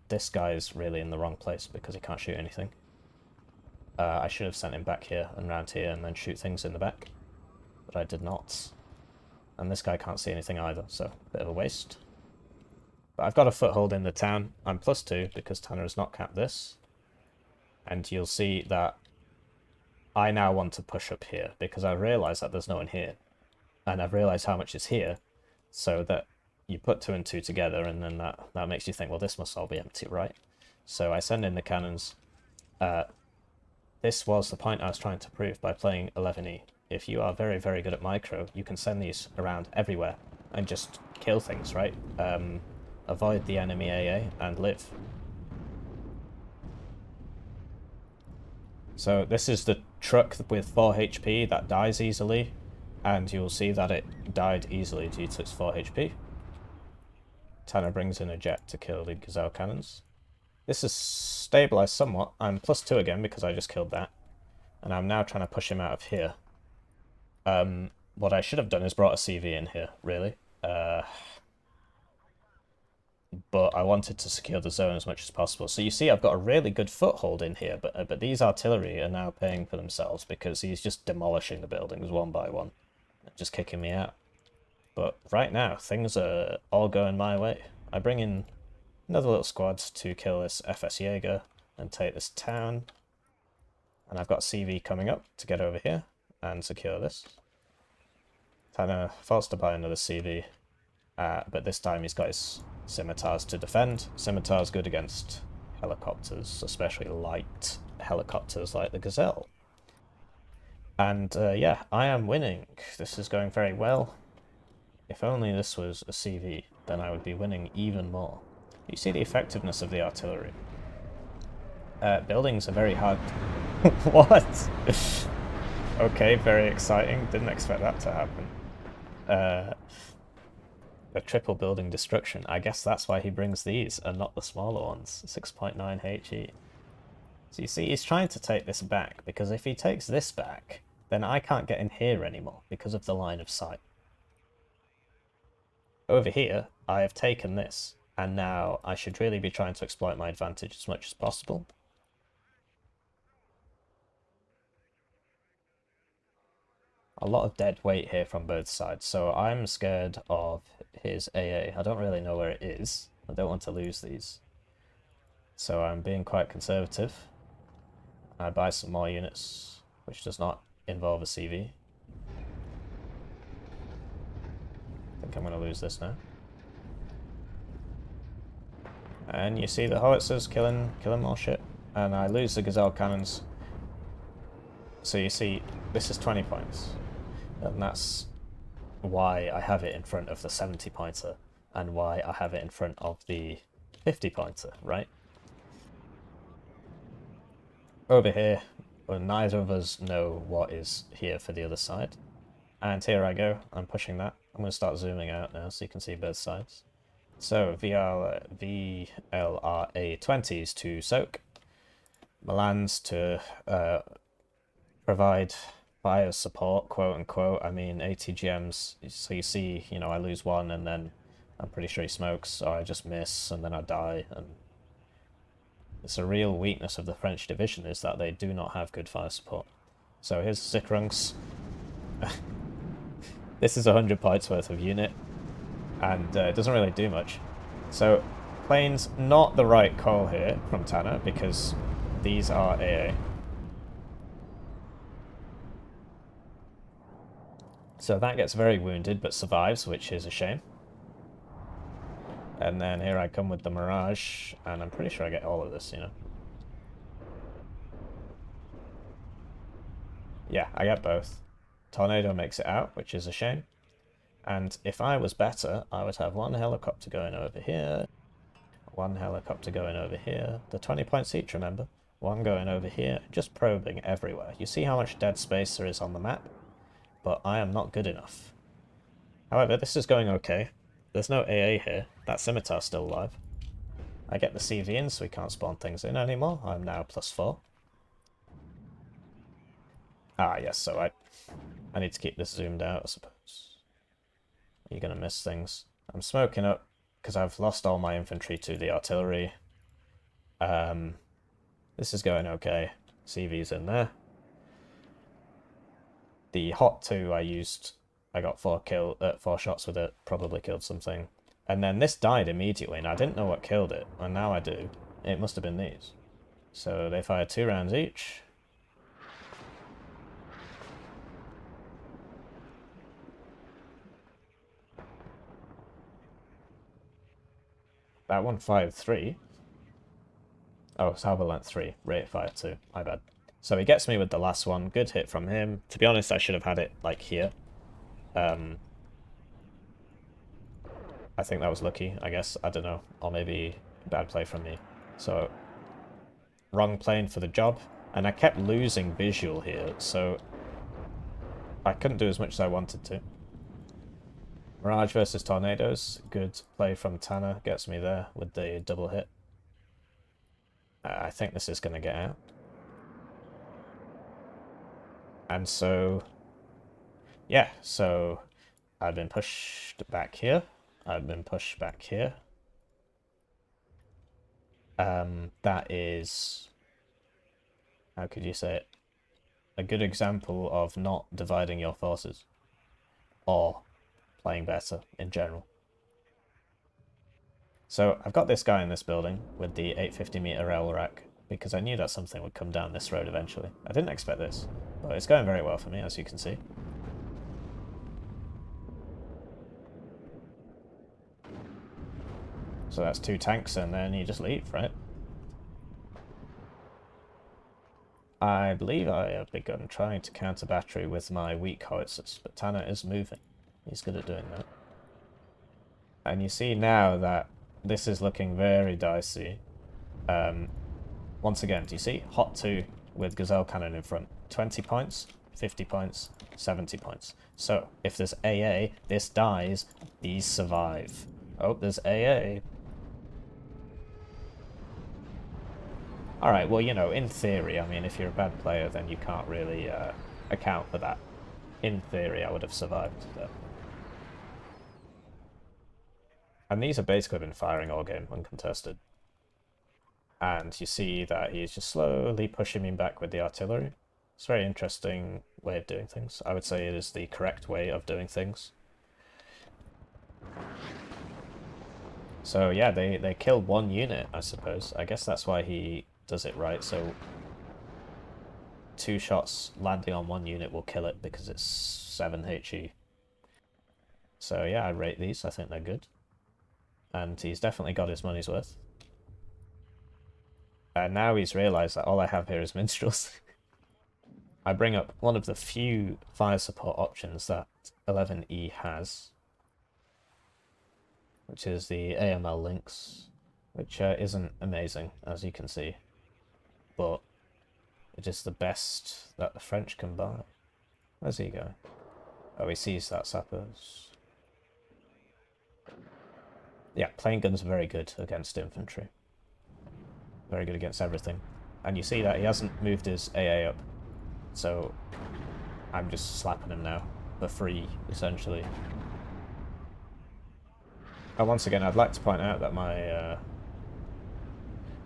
This guy is really in the wrong place because he can't shoot anything. I should have sent him back here and round here and then shoot things in the back, but I did not. And this guy can't see anything either, so a bit of a waste. But I've got a foothold in the town. I'm +2 because Tanner has not capped this. And you'll see that I now want to push up here because I realise that there's no one here. And I've realised how much is here, so that you put 2 and 2 together, and then that makes you think, well, this must all be empty, right? So I send in the cannons. This was the point I was trying to prove by playing 11E. If you are very, very good at micro, you can send these around everywhere and just kill things, right? Avoid the enemy AA and live. So this is the truck with 4 HP that dies easily, and you'll see that it died easily due to its 4 HP. Tanner brings in a jet to kill the gazelle cannons. This is stabilized somewhat. I'm +2 again because I just killed that. And I'm now trying to push him out of here. What I should have done is brought a CV in here, really. But I wanted to secure the zone as much as possible. So you see I've got a really good foothold in here, but these artillery are now paying for themselves because he's just demolishing the buildings one by one. Just kicking me out. But right now, things are all going my way. I bring in another little squad to kill this FS Jaeger and take this town. And I've got CV coming up to get over here and secure this. Tanner falls to buy another CV, but this time he's got his scimitars to defend. Scimitar's good against helicopters, especially light helicopters like the Gazelle. And yeah, I am winning. This is going very well. If only this was a CV, then I would be winning even more. You see the effectiveness of the artillery. Buildings are very hard. What? Okay, very exciting. Didn't expect that to happen. A triple building destruction. I guess that's why he brings these and not the smaller ones. 6.9 HE. So you see, he's trying to take this back, because if he takes this back, then I can't get in here anymore because of the line of sight. Over here, I have taken this, and now I should really be trying to exploit my advantage as much as possible. A lot of dead weight here from both sides, so I'm scared of his AA. I don't really know where it is. I don't want to lose these. So I'm being quite conservative. I buy some more units, which does not involve a CV. I think I'm going to lose this now. And you see the howitzers killing more shit. And I lose the gazelle cannons. So you see, this is 20 points. And that's why I have it in front of the 70 pointer. And why I have it in front of the 50 pointer, right? Over here, well, neither of us know what is here for the other side. And here I go, I'm pushing that. I'm going to start zooming out now so you can see both sides. So VLRA 20s to soak, Milan's to provide fire support, quote unquote. I mean, ATGMs, so you see, you know, I lose one and then I'm pretty sure he smokes, or I just miss and then I die. And it's a real weakness of the French division is that they do not have good fire support. So here's Sitrunks. This is 100 points worth of unit, and it doesn't really do much. So plane's not the right call here from Tanner, because these are AA. So that gets very wounded but survives, which is a shame. And then here I come with the Mirage, and I'm pretty sure I get all of this, you know. Yeah, I get both. Tornado makes it out, which is a shame. And if I was better, I would have one helicopter going over here, one helicopter going over here. The 20 points each, remember? One going over here, just probing everywhere. You see how much dead space there is on the map? But I am not good enough. However, this is going okay. There's no AA here. That scimitar's still alive. I get the CV in, so we can't spawn things in anymore. I'm now +4. Ah, yes, so I need to keep this zoomed out, I suppose. You're going to miss things. I'm smoking up because I've lost all my infantry to the artillery. This is going okay. CV's in there. The Hot 2 I got 4 shots with it, probably killed something. And then this died immediately, and I didn't know what killed it, and now I do. It must have been these. So they fired 2 rounds each. That one fired 3. Oh, Salvo length 3. Rate fired 2. My bad. So he gets me with the last one. Good hit from him. To be honest, I should have had it, like, here. I think that was lucky, I guess. I don't know. Or maybe bad play from me. So, wrong plane for the job. And I kept losing visual here, so I couldn't do as much as I wanted to. Mirage versus Tornadoes. Good play from Tanner. Gets me there with the double hit. I think this is going to get out. And so, yeah, so I've been pushed back here. I've been pushed back here. That is, how could you say it? A good example of not dividing your forces. Or playing better in general. So I've got this guy in this building with the 850-meter rail rack because I knew that something would come down this road eventually. I didn't expect this, but it's going very well for me, as you can see. So that's 2 tanks, and then you just leave, right? I believe I have begun trying to counter battery with my weak howitzers, but Tanner is moving. He's good at doing that. And you see now that this is looking very dicey. Once again, do you see? Hot 2 with Gazelle Cannon in front. 20 points, 50 points, 70 points. So, if there's AA, this dies, these survive. Oh, there's AA. Alright, well, you know, in theory, I mean, if you're a bad player, then you can't really account for that. In theory, I would have survived. Though. And these have basically been firing all game, uncontested. And you see that he's just slowly pushing me back with the artillery. It's a very interesting way of doing things. I would say it is the correct way of doing things. So yeah, they killed 1 unit, I suppose. I guess that's why he does it right. So 2 shots landing on 1 unit will kill it because it's 7 HE. So yeah, I rate these. I think they're good. And he's definitely got his money's worth. And now he's realised that all I have here is minstrels. I bring up one of the few fire support options that 11E has, which is the AML links, which isn't amazing, as you can see, but it is the best that the French can buy. Where's he going? Oh, he sees that sappers. Yeah, plane guns are very good against infantry. Very good against everything. And you see that he hasn't moved his AA up. So I'm just slapping him now for free, essentially. And once again, I'd like to point out that my...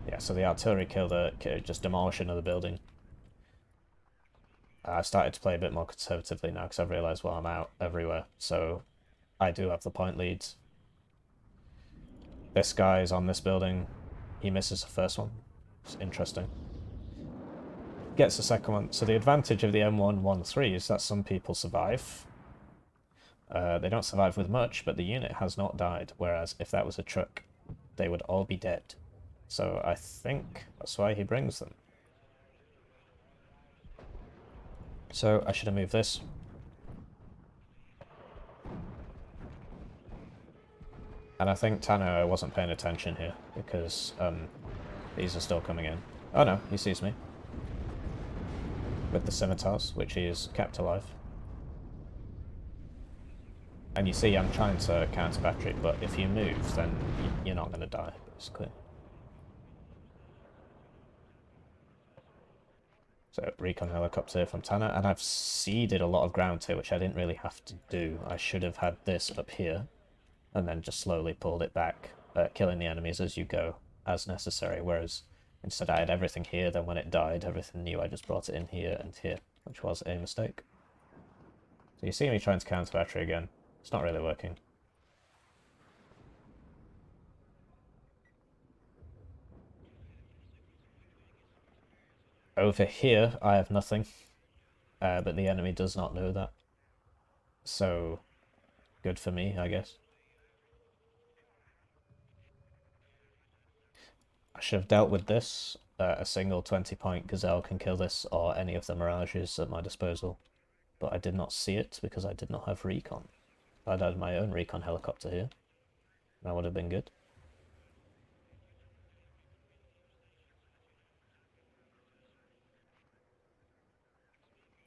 yeah, so the artillery killed just demolish another building. I've started to play a bit more conservatively now because I've realised, well, I'm out everywhere. So I do have the point leads. This guy is on this building. He misses the first one. It's interesting. Gets the second one. So the advantage of the M113 is that some people survive. They don't survive with much, but the unit has not died. Whereas if that was a truck, they would all be dead. So I think that's why he brings them. So I should have moved this. And I think Tanner wasn't paying attention here, because these are still coming in. Oh no, he sees me. With the scimitars, which he is kept alive. And you see I'm trying to counter battery, but if you move, then you're not going to die, basically. So, recon helicopter from Tanner, and I've ceded a lot of ground here, which I didn't really have to do. I should have had this up here, and then just slowly pulled it back, killing the enemies as you go, as necessary, whereas instead I had everything here, then when it died, everything new, I just brought it in here and here, which was a mistake. So you see me trying to counter battery again. It's not really working. Over here, I have nothing, but the enemy does not know that. So, good for me, I guess. I should have dealt with this. A single 20-point gazelle can kill this, or any of the mirages at my disposal. But I did not see it because I did not have recon. If I'd had my own recon helicopter here, that would have been good.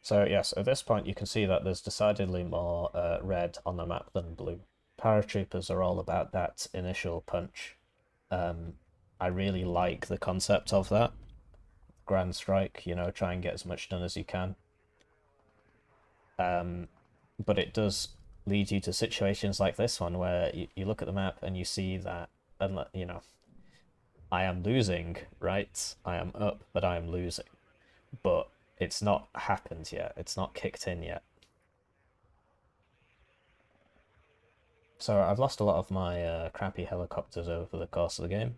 So yes, at this point you can see that there's decidedly more red on the map than blue. Paratroopers are all about that initial punch. I really like the concept of that. Grand strike, you know, try and get as much done as you can. But it does lead you to situations like this one where you look at the map and you see that, you know, I am losing, right? I am up, but I am losing. But it's not happened yet. It's not kicked in yet. So I've lost a lot of my crappy helicopters over the course of the game,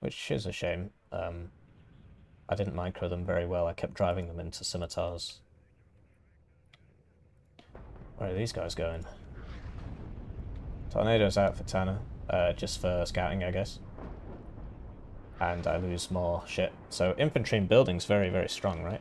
which is a shame. I didn't micro them very well. I kept driving them into scimitars. Where are these guys going? Tornado's out for Tanner, just for scouting, I guess. And I lose more shit. So infantry and buildings very, very strong, right?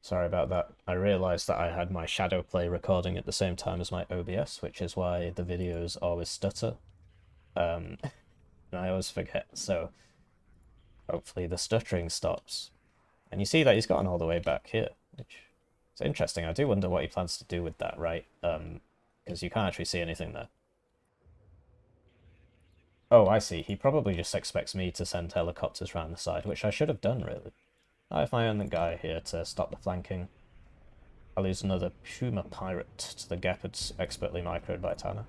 Sorry about that. I realised that I had my shadow play recording at the same time as my OBS, which is why the videos always stutter. And I always forget, so hopefully the stuttering stops. And you see that he's gotten all the way back here, which is interesting. I do wonder what he plans to do with that, right? Because you can't actually see anything there. Oh, I see. He probably just expects me to send helicopters around the side, which I should have done, really. I have my own guy here to stop the flanking. I lose another Puma pirate to the Gepards expertly microed by Tanner.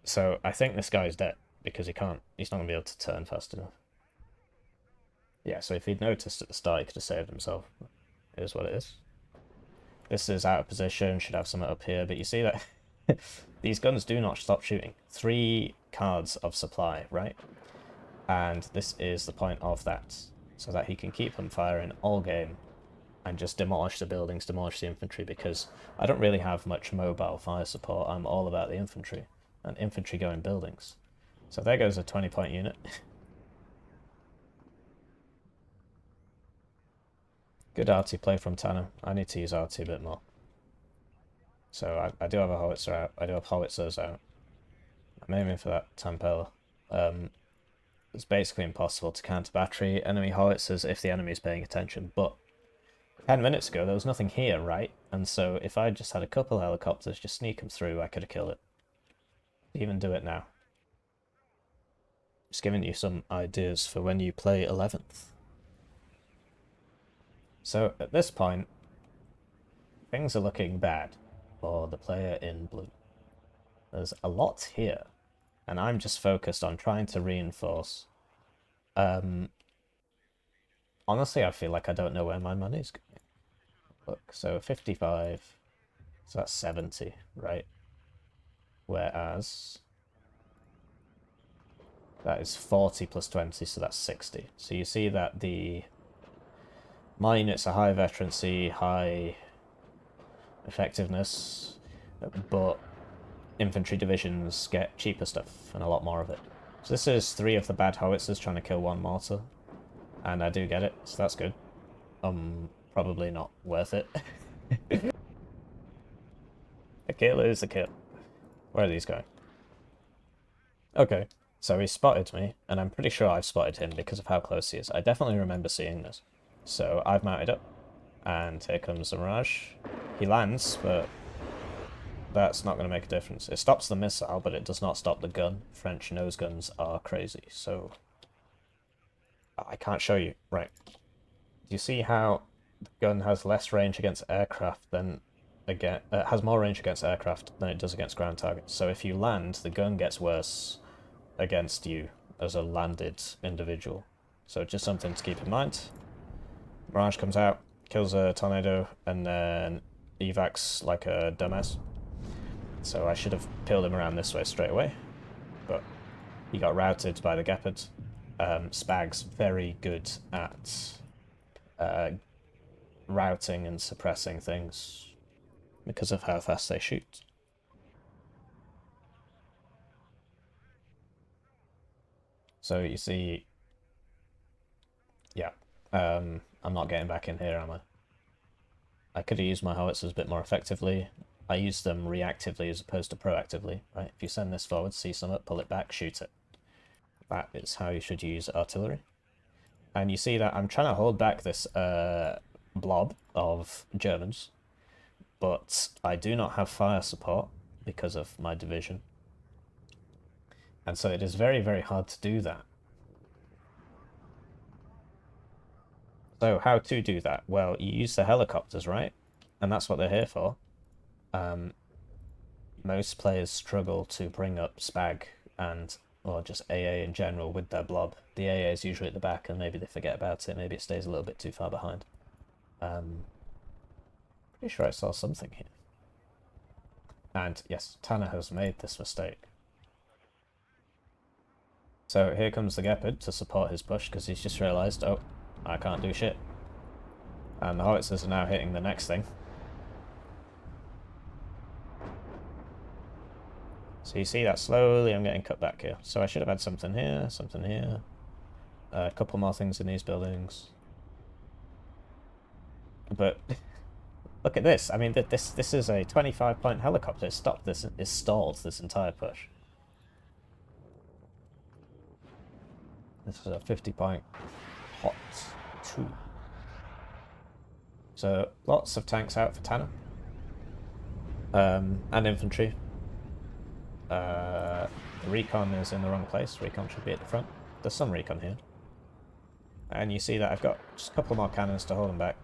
So I think this guy's dead because he's not going to be able to turn fast enough. Yeah, so if he'd noticed at the start, he could have saved himself. It is what it is. This is out of position, should have something up here, but you see that these guns do not stop shooting. 3 cards of supply, right? And this is the point of that, so that he can keep them firing all game and just demolish the buildings, demolish the infantry, because I don't really have much mobile fire support. I'm all about the infantry, and infantry going buildings. So there goes a 20-point unit. Good arty play from Tanner. I need to use arty a bit more. So I do have a howitzer out. I do have howitzers out. I'm aiming for that Tampella. It's basically impossible to counter battery enemy howitzers if the enemy is paying attention, but 10 minutes ago there was nothing here, right? And so if I just had a couple helicopters just sneak them through, I could have killed it. Even do it now. Just giving you some ideas for when you play 11th. So at this point, things are looking bad for the player in blue. There's a lot here, and I'm just focused on trying to reinforce. Honestly, I feel like I don't know where my money's going. Look, so 55, so that's 70, right? Whereas that is 40 plus 20, so that's 60. So you see that my units are high veterancy, high effectiveness, but infantry divisions get cheaper stuff and a lot more of it. So this is 3 of the bad howitzers trying to kill 1 mortar. And I do get it, so that's good. Probably not worth it. A kill is a kill. Where are these going? Okay, so he spotted me, and I'm pretty sure I've spotted him because of how close he is. I definitely remember seeing this. So I've mounted up, and here comes the Mirage. He lands, but that's not going to make a difference. It stops the missile, but it does not stop the gun. French nose guns are crazy, so I can't show you. Right. Do you see how the gun has less range against aircraft than has more range against aircraft than it does against ground targets? So if you land, the gun gets worse against you as a landed individual. So just something to keep in mind. Mirage comes out, kills a tornado, and then evacs like a dumbass. So I should have peeled him around this way straight away, but he got routed by the Gepard. Spag's very good at routing and suppressing things because of how fast they shoot. So you see, yeah, I'm not getting back in here, am I? I could have used my howitzers a bit more effectively. I use them reactively as opposed to proactively, right? If you send this forward, see something, pull it back, shoot it. That is how you should use artillery. And you see that I'm trying to hold back this blob of Germans, but I do not have fire support because of my division. And so it is very, very hard to do that. So how to do that? Well, you use the helicopters, right? And that's what they're here for. Most players struggle to bring up Spag and, or just AA in general with their blob. The AA is usually at the back and maybe they forget about it, maybe it stays a little bit too far behind. Pretty sure I saw something here. And yes, Tanner has made this mistake. So here comes the Gepard to support his push because he's just realised, oh, I can't do shit. And the howitzers are now hitting the next thing. So you see that slowly I'm getting cut back here. So I should have had something here, a couple more things in these buildings. But look at this. I mean, this is a 25-point helicopter. It stopped this. It stalled this entire push. This is a 50-point hot 2. So lots of tanks out for Tanner. And infantry. The recon is in the wrong place. Recon should be at the front. There's some recon here. And you see that I've got just a couple more cannons to hold him back.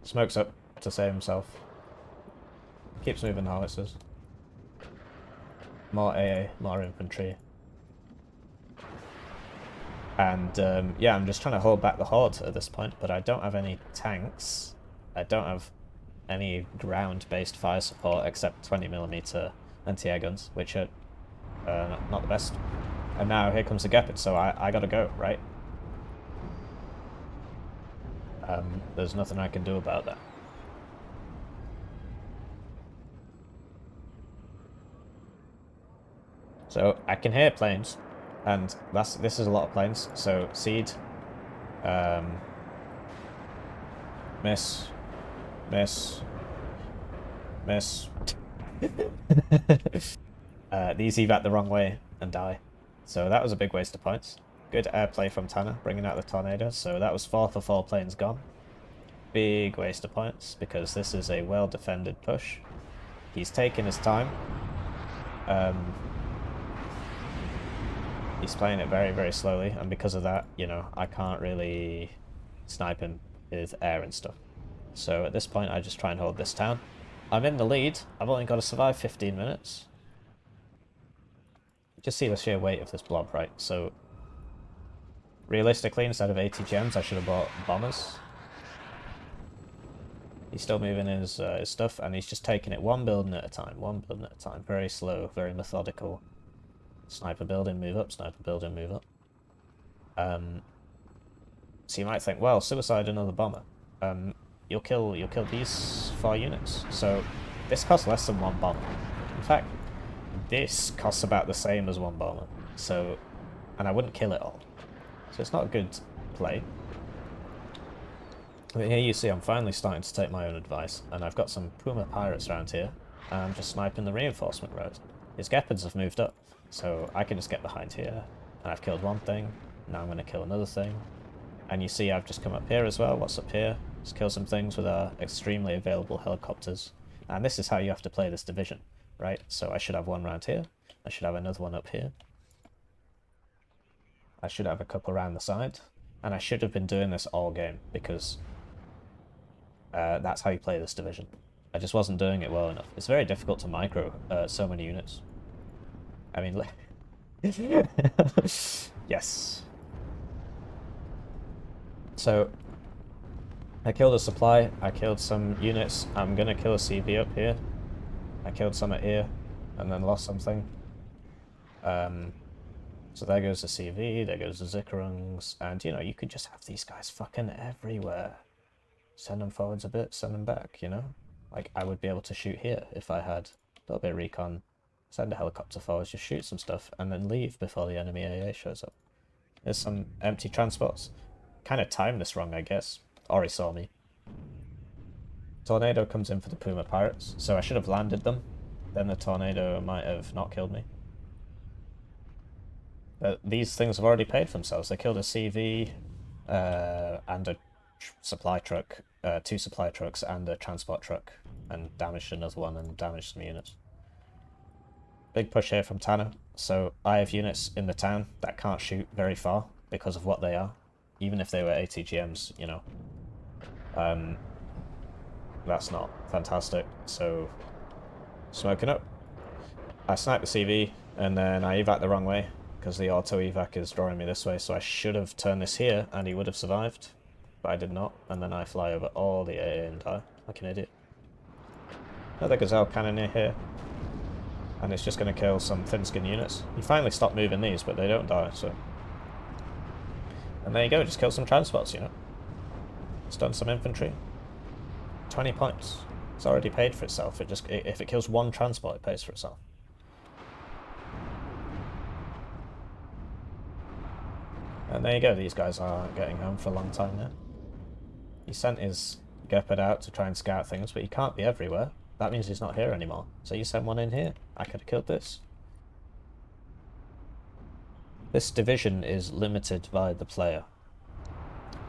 Smokes up to save himself. Keeps moving the howitzers. More AA, more infantry. And yeah, I'm just trying to hold back the horde at this point, but I don't have any tanks. I don't have any ground-based fire support except 20mm anti-air guns, which are not the best. And now here comes the Gepard, so I gotta go, right? There's nothing I can do about that. So I can hear planes, and this is a lot of planes. So seed, miss. These evac the wrong way and die. So that was a big waste of points. Good airplay from Tanner, bringing out the tornado. So that was 4 for 4 planes gone. Big waste of points, because this is a well-defended push. He's taking his time. He's playing it very, very slowly, and because of that, you know, I can't really snipe him with air and stuff. So at this point, I just try and hold this town. I'm in the lead. I've only got to survive 15 minutes. Just see the sheer weight of this blob, right? So realistically, instead of 80 gems, I should have bought bombers. He's still moving his stuff, and he's just taking it one building at a time, very slow, very methodical. Sniper building, move up, sniper building, move up. So you might think, well, suicide another bomber. You'll kill these 4 units. So this costs less than 1 bomb. In fact, this costs about the same as one bomber. So, and I wouldn't kill it all. So it's not a good play. But here you see I'm finally starting to take my own advice, and I've got some Puma pirates around here, and I'm just sniping the reinforcement road. His Gepards have moved up, so I can just get behind here, and I've killed one thing, now I'm going to kill another thing. And you see I've just come up here as well. What's up here? Just kill some things with our extremely available helicopters. And this is how you have to play this division, right? So I should have one around here, I should have another one up here. I should have a couple around the side, and I should have been doing this all game, because that's how you play this division. I just wasn't doing it well enough. It's very difficult to micro so many units. I mean, yes. So, I killed a supply, I killed some units, I'm gonna kill a CV up here. I killed some at here, and then lost something. So there goes the CV, there goes the Zickerungs, and you know, you could just have these guys fucking everywhere. Send them forwards a bit, send them back, you know? Like, I would be able to shoot here if I had a little bit of recon, send a helicopter forwards, just shoot some stuff, and then leave before the enemy AA shows up. There's some empty transports. Kind of timed this wrong, I guess. Or he saw me. Tornado comes in for the Puma pirates, so I should have landed them. Then the tornado might have not killed me. But these things have already paid for themselves. They killed a CV and a supply truck, 2 supply trucks and a transport truck, and damaged another one and damaged some units. Big push here from Tanner. So I have units in the town that can't shoot very far because of what they are. Even if they were ATGMs, you know. That's not fantastic. So, smoking up. I snipe the CV, and then I evac the wrong way, because the auto evac is drawing me this way, so I should have turned this here, and he would have survived. But I did not, and then I fly over all the AA and die, like an idiot. Another Gazelle Cannoneer here, and it's just going to kill some thin-skin units. You finally stop moving these, but they don't die, so... And there you go, just kill some transports, you know. Stun some infantry. 20 points. It's already paid for itself. If it kills one transport, it pays for itself. And there you go, these guys are getting home for a long time now. He sent his Gepard out to try and scout things, but he can't be everywhere. That means he's not here anymore. So you send one in here. I could have killed this. This division is limited by the player.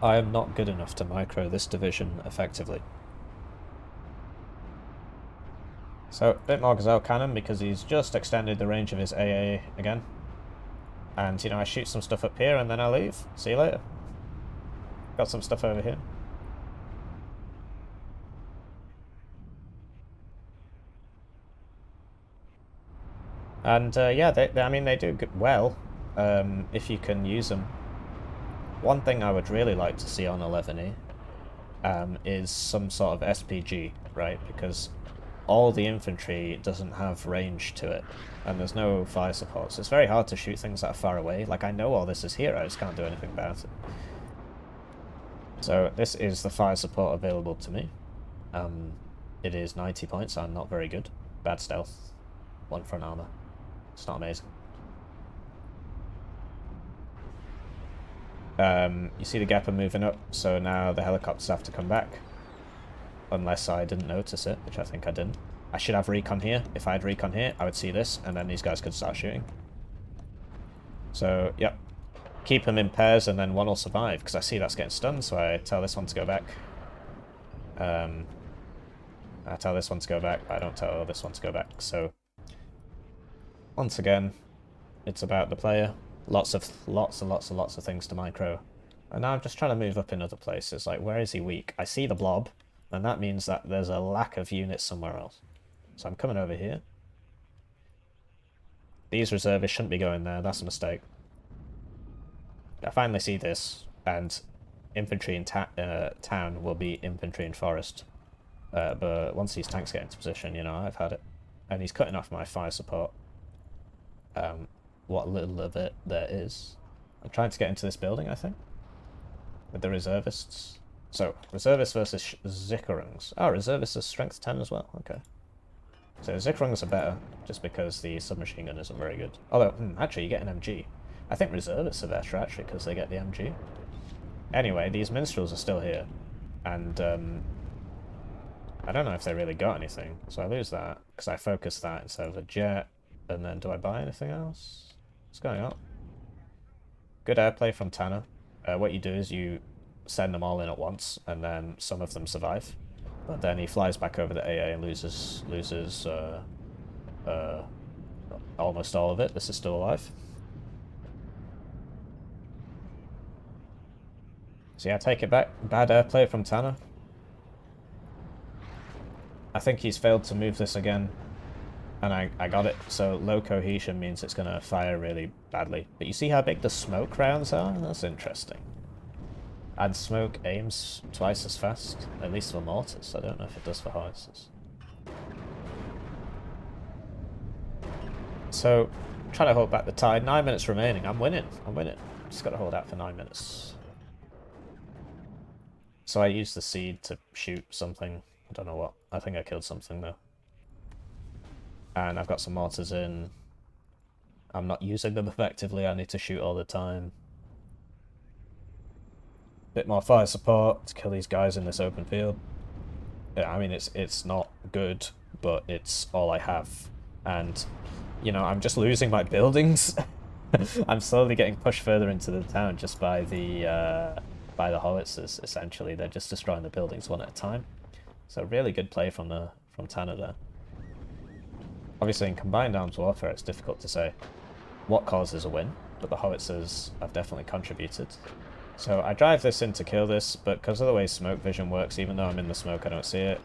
I am not good enough to micro this division effectively. So, a bit more Gazelle Cannon because he's just extended the range of his AA again. And, you know, I shoot some stuff up here and then I leave. See you later. Got some stuff over here. And, yeah, I mean, they do well if you can use them. One thing I would really like to see on 11E is some sort of SPG, right? Because all the infantry doesn't have range to it, and there's no fire support, so it's very hard to shoot things that are far away. Like, I know all this is here, I just can't do anything about it. So this is the fire support available to me. It is 90 points, I'm not very good. Bad stealth, 1 front armor. It's not amazing. You see the Gepard moving up, so now the helicopters have to come back. Unless I didn't notice it, which I think I didn't. I should have recon here. If I had recon here, I would see this, and then these guys could start shooting. So, yep. Keep them in pairs, and then one will survive, because I see that's getting stunned, so I tell this one to go back. I tell this one to go back, but I don't tell this one to go back. So, once again, it's about the player. Lots of things to micro. And now I'm just trying to move up in other places. Like, where is he weak? I see the blob, and that means that there's a lack of units somewhere else. So I'm coming over here. These reservists shouldn't be going there. That's a mistake. I finally see this, and infantry in town will be infantry in forest. But once these tanks get into position, you know, I've had it. And he's cutting off my fire support. What little of it there is. I'm trying to get into this building, I think, with the reservists. So, reservists versus Zickerungs. Oh, reservists are strength 10 as well, okay. So the Zickrungs are better, just because the submachine gun isn't very good. Although, actually, you get an MG. I think reservists are better, actually, because they get the MG. Anyway, these minstrels are still here. And, I don't know if they really got anything, so I lose that, because I focus that instead of a jet. And then, do I buy anything else? What's going on? Good airplay from Tanner. What you do is you send them all in at once, and then some of them survive. But then he flies back over the AA and loses almost all of it. This is still alive. So yeah, take it back. Bad airplay from Tanner. I think he's failed to move this again. And I got it. So low cohesion means it's going to fire really badly. But you see how big the smoke rounds are? That's interesting. And smoke aims twice as fast, at least for mortars. I don't know if it does for howitzers. So, trying to hold back the tide. 9 minutes remaining. I'm winning. I'm winning. Just got to hold out for 9 minutes. So I used the seed to shoot something. I don't know what. I think I killed something though. And I've got some mortars in. I'm not using them effectively. I need to shoot all the time. Bit more fire support to kill these guys in this open field. Yeah, I mean, it's not good, but it's all I have. And, you know, I'm just losing my buildings. I'm slowly getting pushed further into the town just by the howitzers, essentially. They're just destroying the buildings one at a time. So really good play from Tanner there. Obviously, in combined arms warfare, it's difficult to say what causes a win, but the howitzers have definitely contributed. So I drive this in to kill this, but because of the way smoke vision works, even though I'm in the smoke, I don't see it.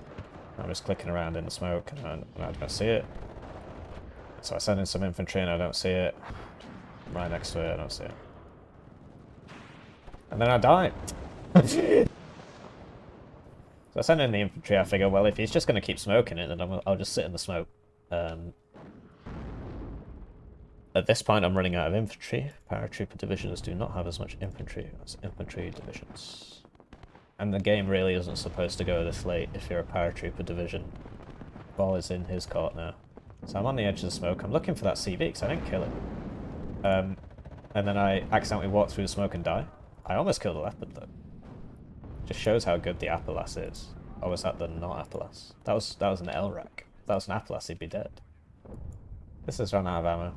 I'm just clicking around in the smoke, and I don't see it. So I send in some infantry, and I don't see it. I'm right next to it, I don't see it. And then I die. So I send in the infantry, I figure, well, if he's just going to keep smoking it, then I'll just sit in the smoke. At this point, I'm running out of infantry. Paratrooper divisions do not have as much infantry as infantry divisions. And the game really isn't supposed to go this late if you're a paratrooper division. Ball is in his court now. So I'm on the edge of the smoke. I'm looking for that CV because I didn't kill it. And then I accidentally walk through the smoke and die. I almost killed a leopard though. Just shows how good the Appalachian is. Or was that the not Appalachian? That was an LRAC. If that was an Appalachian, he'd be dead. This has run out of ammo.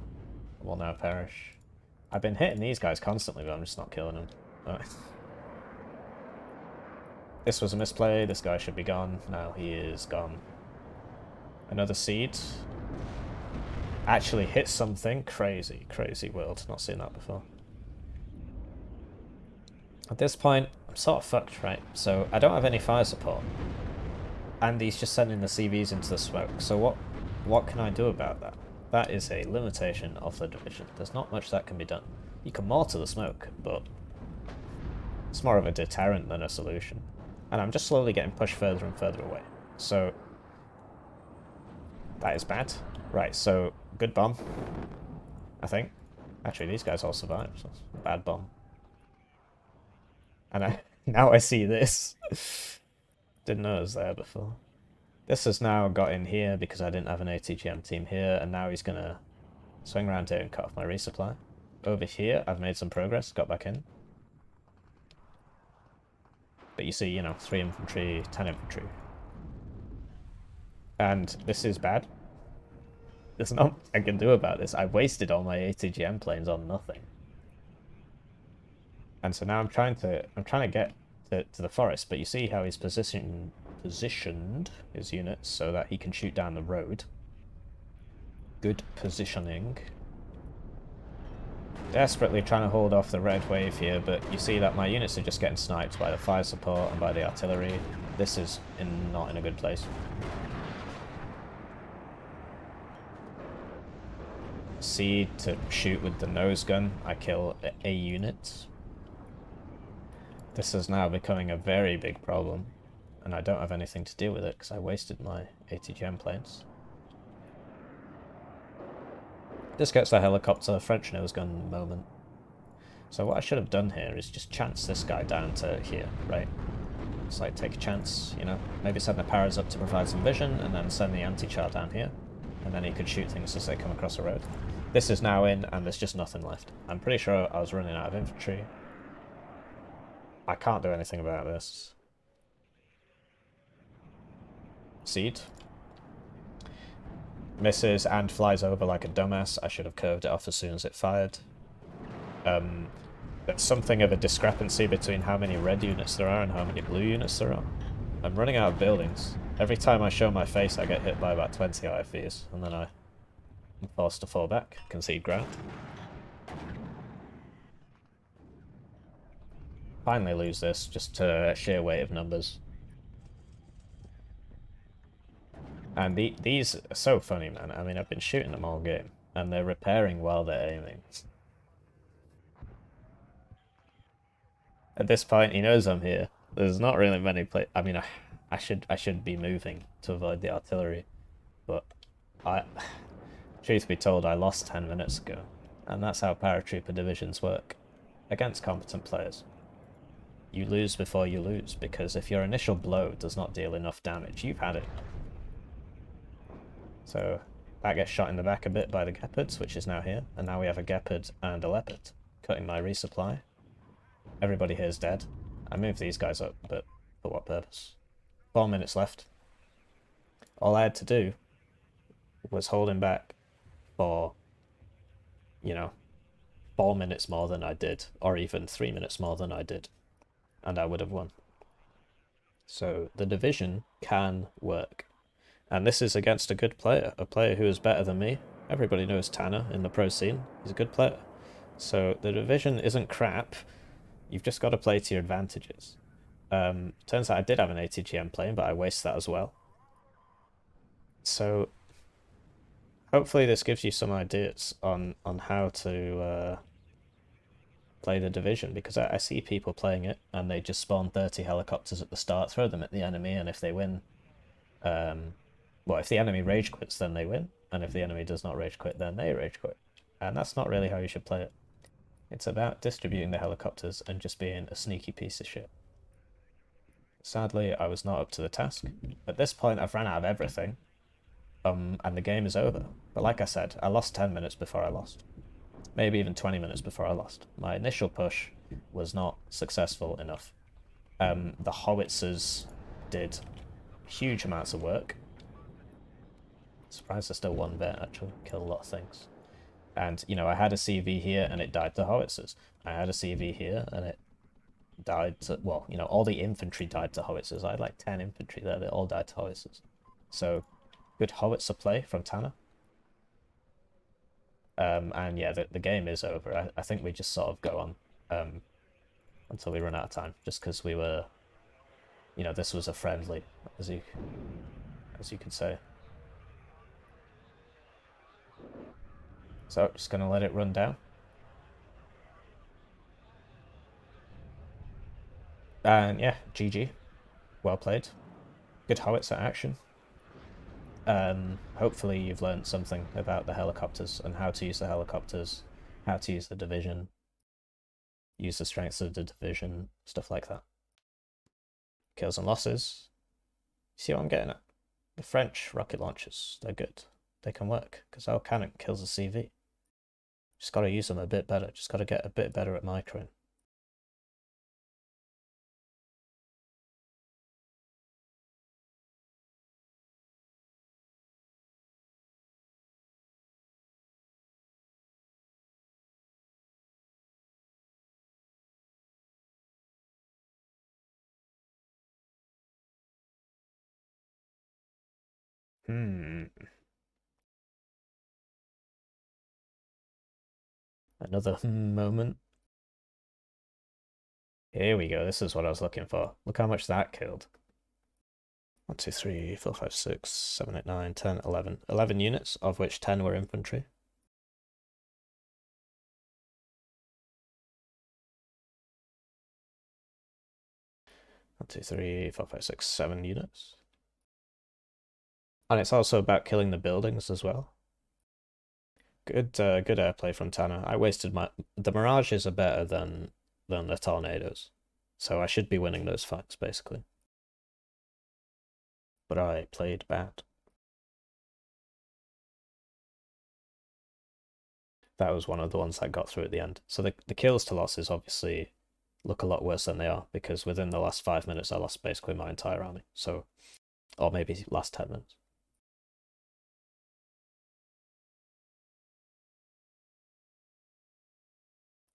Will now perish. I've been hitting these guys constantly, but I'm just not killing them. Right. This was a misplay. This guy should be gone. Now he is gone. Another seed. Actually hit something. Crazy, crazy world. Not seen that before. At this point, I'm sort of fucked, right? So I don't have any fire support. And he's just sending the CVs into the smoke. So what can I do about that? That is a limitation of the division. There's not much that can be done. You can mortar the smoke, but it's more of a deterrent than a solution. And I'm just slowly getting pushed further and further away. So that is bad. Right, so good bomb, I think. Actually, these guys all survived, so it's a bad bomb. And now I see this. Didn't know it was there before. This has now got in here because I didn't have an ATGM team here, and now he's going to swing around here and cut off my resupply. Over here, I've made some progress, got back in. But you see, you know, 3 infantry, 10 infantry. And this is bad. There's nothing I can do about this. I wasted all my ATGM planes on nothing. And so now I'm trying to get to the forest, but you see how he's positioned his units so that he can shoot down the road. Good positioning. Desperately trying to hold off the red wave here, but you see that my units are just getting sniped by the fire support and by the artillery. This is not in a good place. Seed to shoot with the nose gun. I kill a unit. This is now becoming a very big problem, and I don't have anything to deal with it because I wasted my ATGM planes. This gets the helicopter French nose gun moment. So what I should have done here is just chance this guy down to here, right? It's like take a chance, you know, maybe send the paras up to provide some vision and then send the anti-char down here. and then he could shoot things as they come across the road. This is now in, and there's just nothing left. I'm pretty sure I was running out of infantry. I can't do anything about this. Seed. Misses and flies over like a dumbass. I should have curved it off as soon as it fired. There's something of a discrepancy between how many red units there are and how many blue units there are. I'm running out of buildings. Every time I show my face, I get hit by about 20 IFVs, and then I'm forced to fall back, concede ground. Finally lose this, just to sheer weight of numbers. And these are so funny, man. I mean, I've been shooting them all game, and they're repairing while they're aiming. At this point, he knows I'm here. There's not really many I mean, I should be moving to avoid the artillery, but truth be told, I lost 10 minutes ago, and that's how paratrooper divisions work against competent players. You lose before you lose, because if your initial blow does not deal enough damage, you've had it. So that gets shot in the back a bit by the Gepards, which is now here, and now we have a Gepard and a Leopard, cutting my resupply. Everybody here is dead. I moved these guys up, but for what purpose? 4 minutes left. All I had to do was hold him back for, 4 minutes more than I did, or even 3 minutes more than I did, and I would have won. So the division can work. And this is against a good player, a player who is better than me. Everybody knows Tanner in the pro scene. He's a good player. So the division isn't crap. You've just got to play to your advantages. Turns out I did have an ATGM plane, but I wasted that as well. So hopefully this gives you some ideas on how to play the division, because I see people playing it and they just spawn 30 helicopters at the start, throw them at the enemy, and if they win, if the enemy rage quits, then they win, and if the enemy does not rage quit, then they rage quit. And that's not really how you should play it. It's about distributing the helicopters and just being a sneaky piece of shit. Sadly, I was not up to the task. At this point, I've ran out of everything, and the game is over. But like I said, I lost 10 minutes before I lost. Maybe even 20 minutes before I lost. My initial push was not successful enough. The howitzers did huge amounts of work. Surprised there's still one vet, actually. Killed a lot of things. And, I had a CV here and it died to howitzers. I had a CV here and it died to, all the infantry died to howitzers. I had like 10 infantry there that all died to howitzers. So, good howitzer play from Tanner. And yeah, the game is over. I think we just sort of go on until we run out of time, just because we were, this was a friendly, as you could say. So just gonna let it run down. And yeah, GG. Well played. Good howitzer action. Hopefully you've learned something about the helicopters and how to use the helicopters, how to use the division, use the strengths of the division, stuff like that. Kills and losses. See what I'm getting at? The French rocket launchers, they're good. They can work, because our cannon kills a CV. Just got to use them a bit better. Just got to get a bit better at microing. Another moment. Here we go. This is what I was looking for. Look how much that killed. 1, 2, 3, 4, 5, 6, 7, 8, 9, 10, 11. 11 units, of which 10 were infantry. One, two, three, 4, 5, 6, 7 units. And it's also about killing the buildings as well. Good airplay from Tanner. I wasted the Mirages are better than the Tornadoes, so I should be winning those fights basically. But I played bad. That was one of the ones that got through at the end. So the kills to losses obviously look a lot worse than they are, because within the last 5 minutes I lost basically my entire army. So, or maybe last 10 minutes.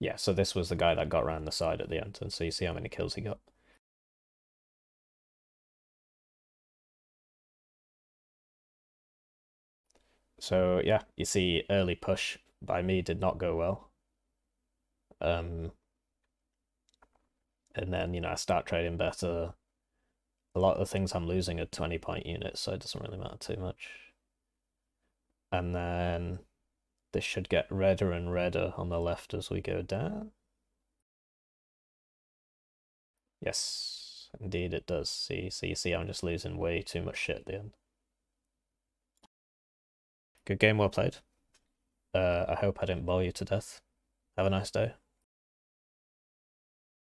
Yeah, so this was the guy that got around the side at the end, and so you see how many kills he got. So yeah, you see early push by me did not go well. Um, and then, I start trading better. A lot of the things I'm losing are 20-point units, so it doesn't really matter too much. And then this should get redder and redder on the left as we go down. Yes, indeed it does. See, so you see I'm just losing way too much shit at the end. Good game, well played. I hope I didn't bore you to death. Have a nice day.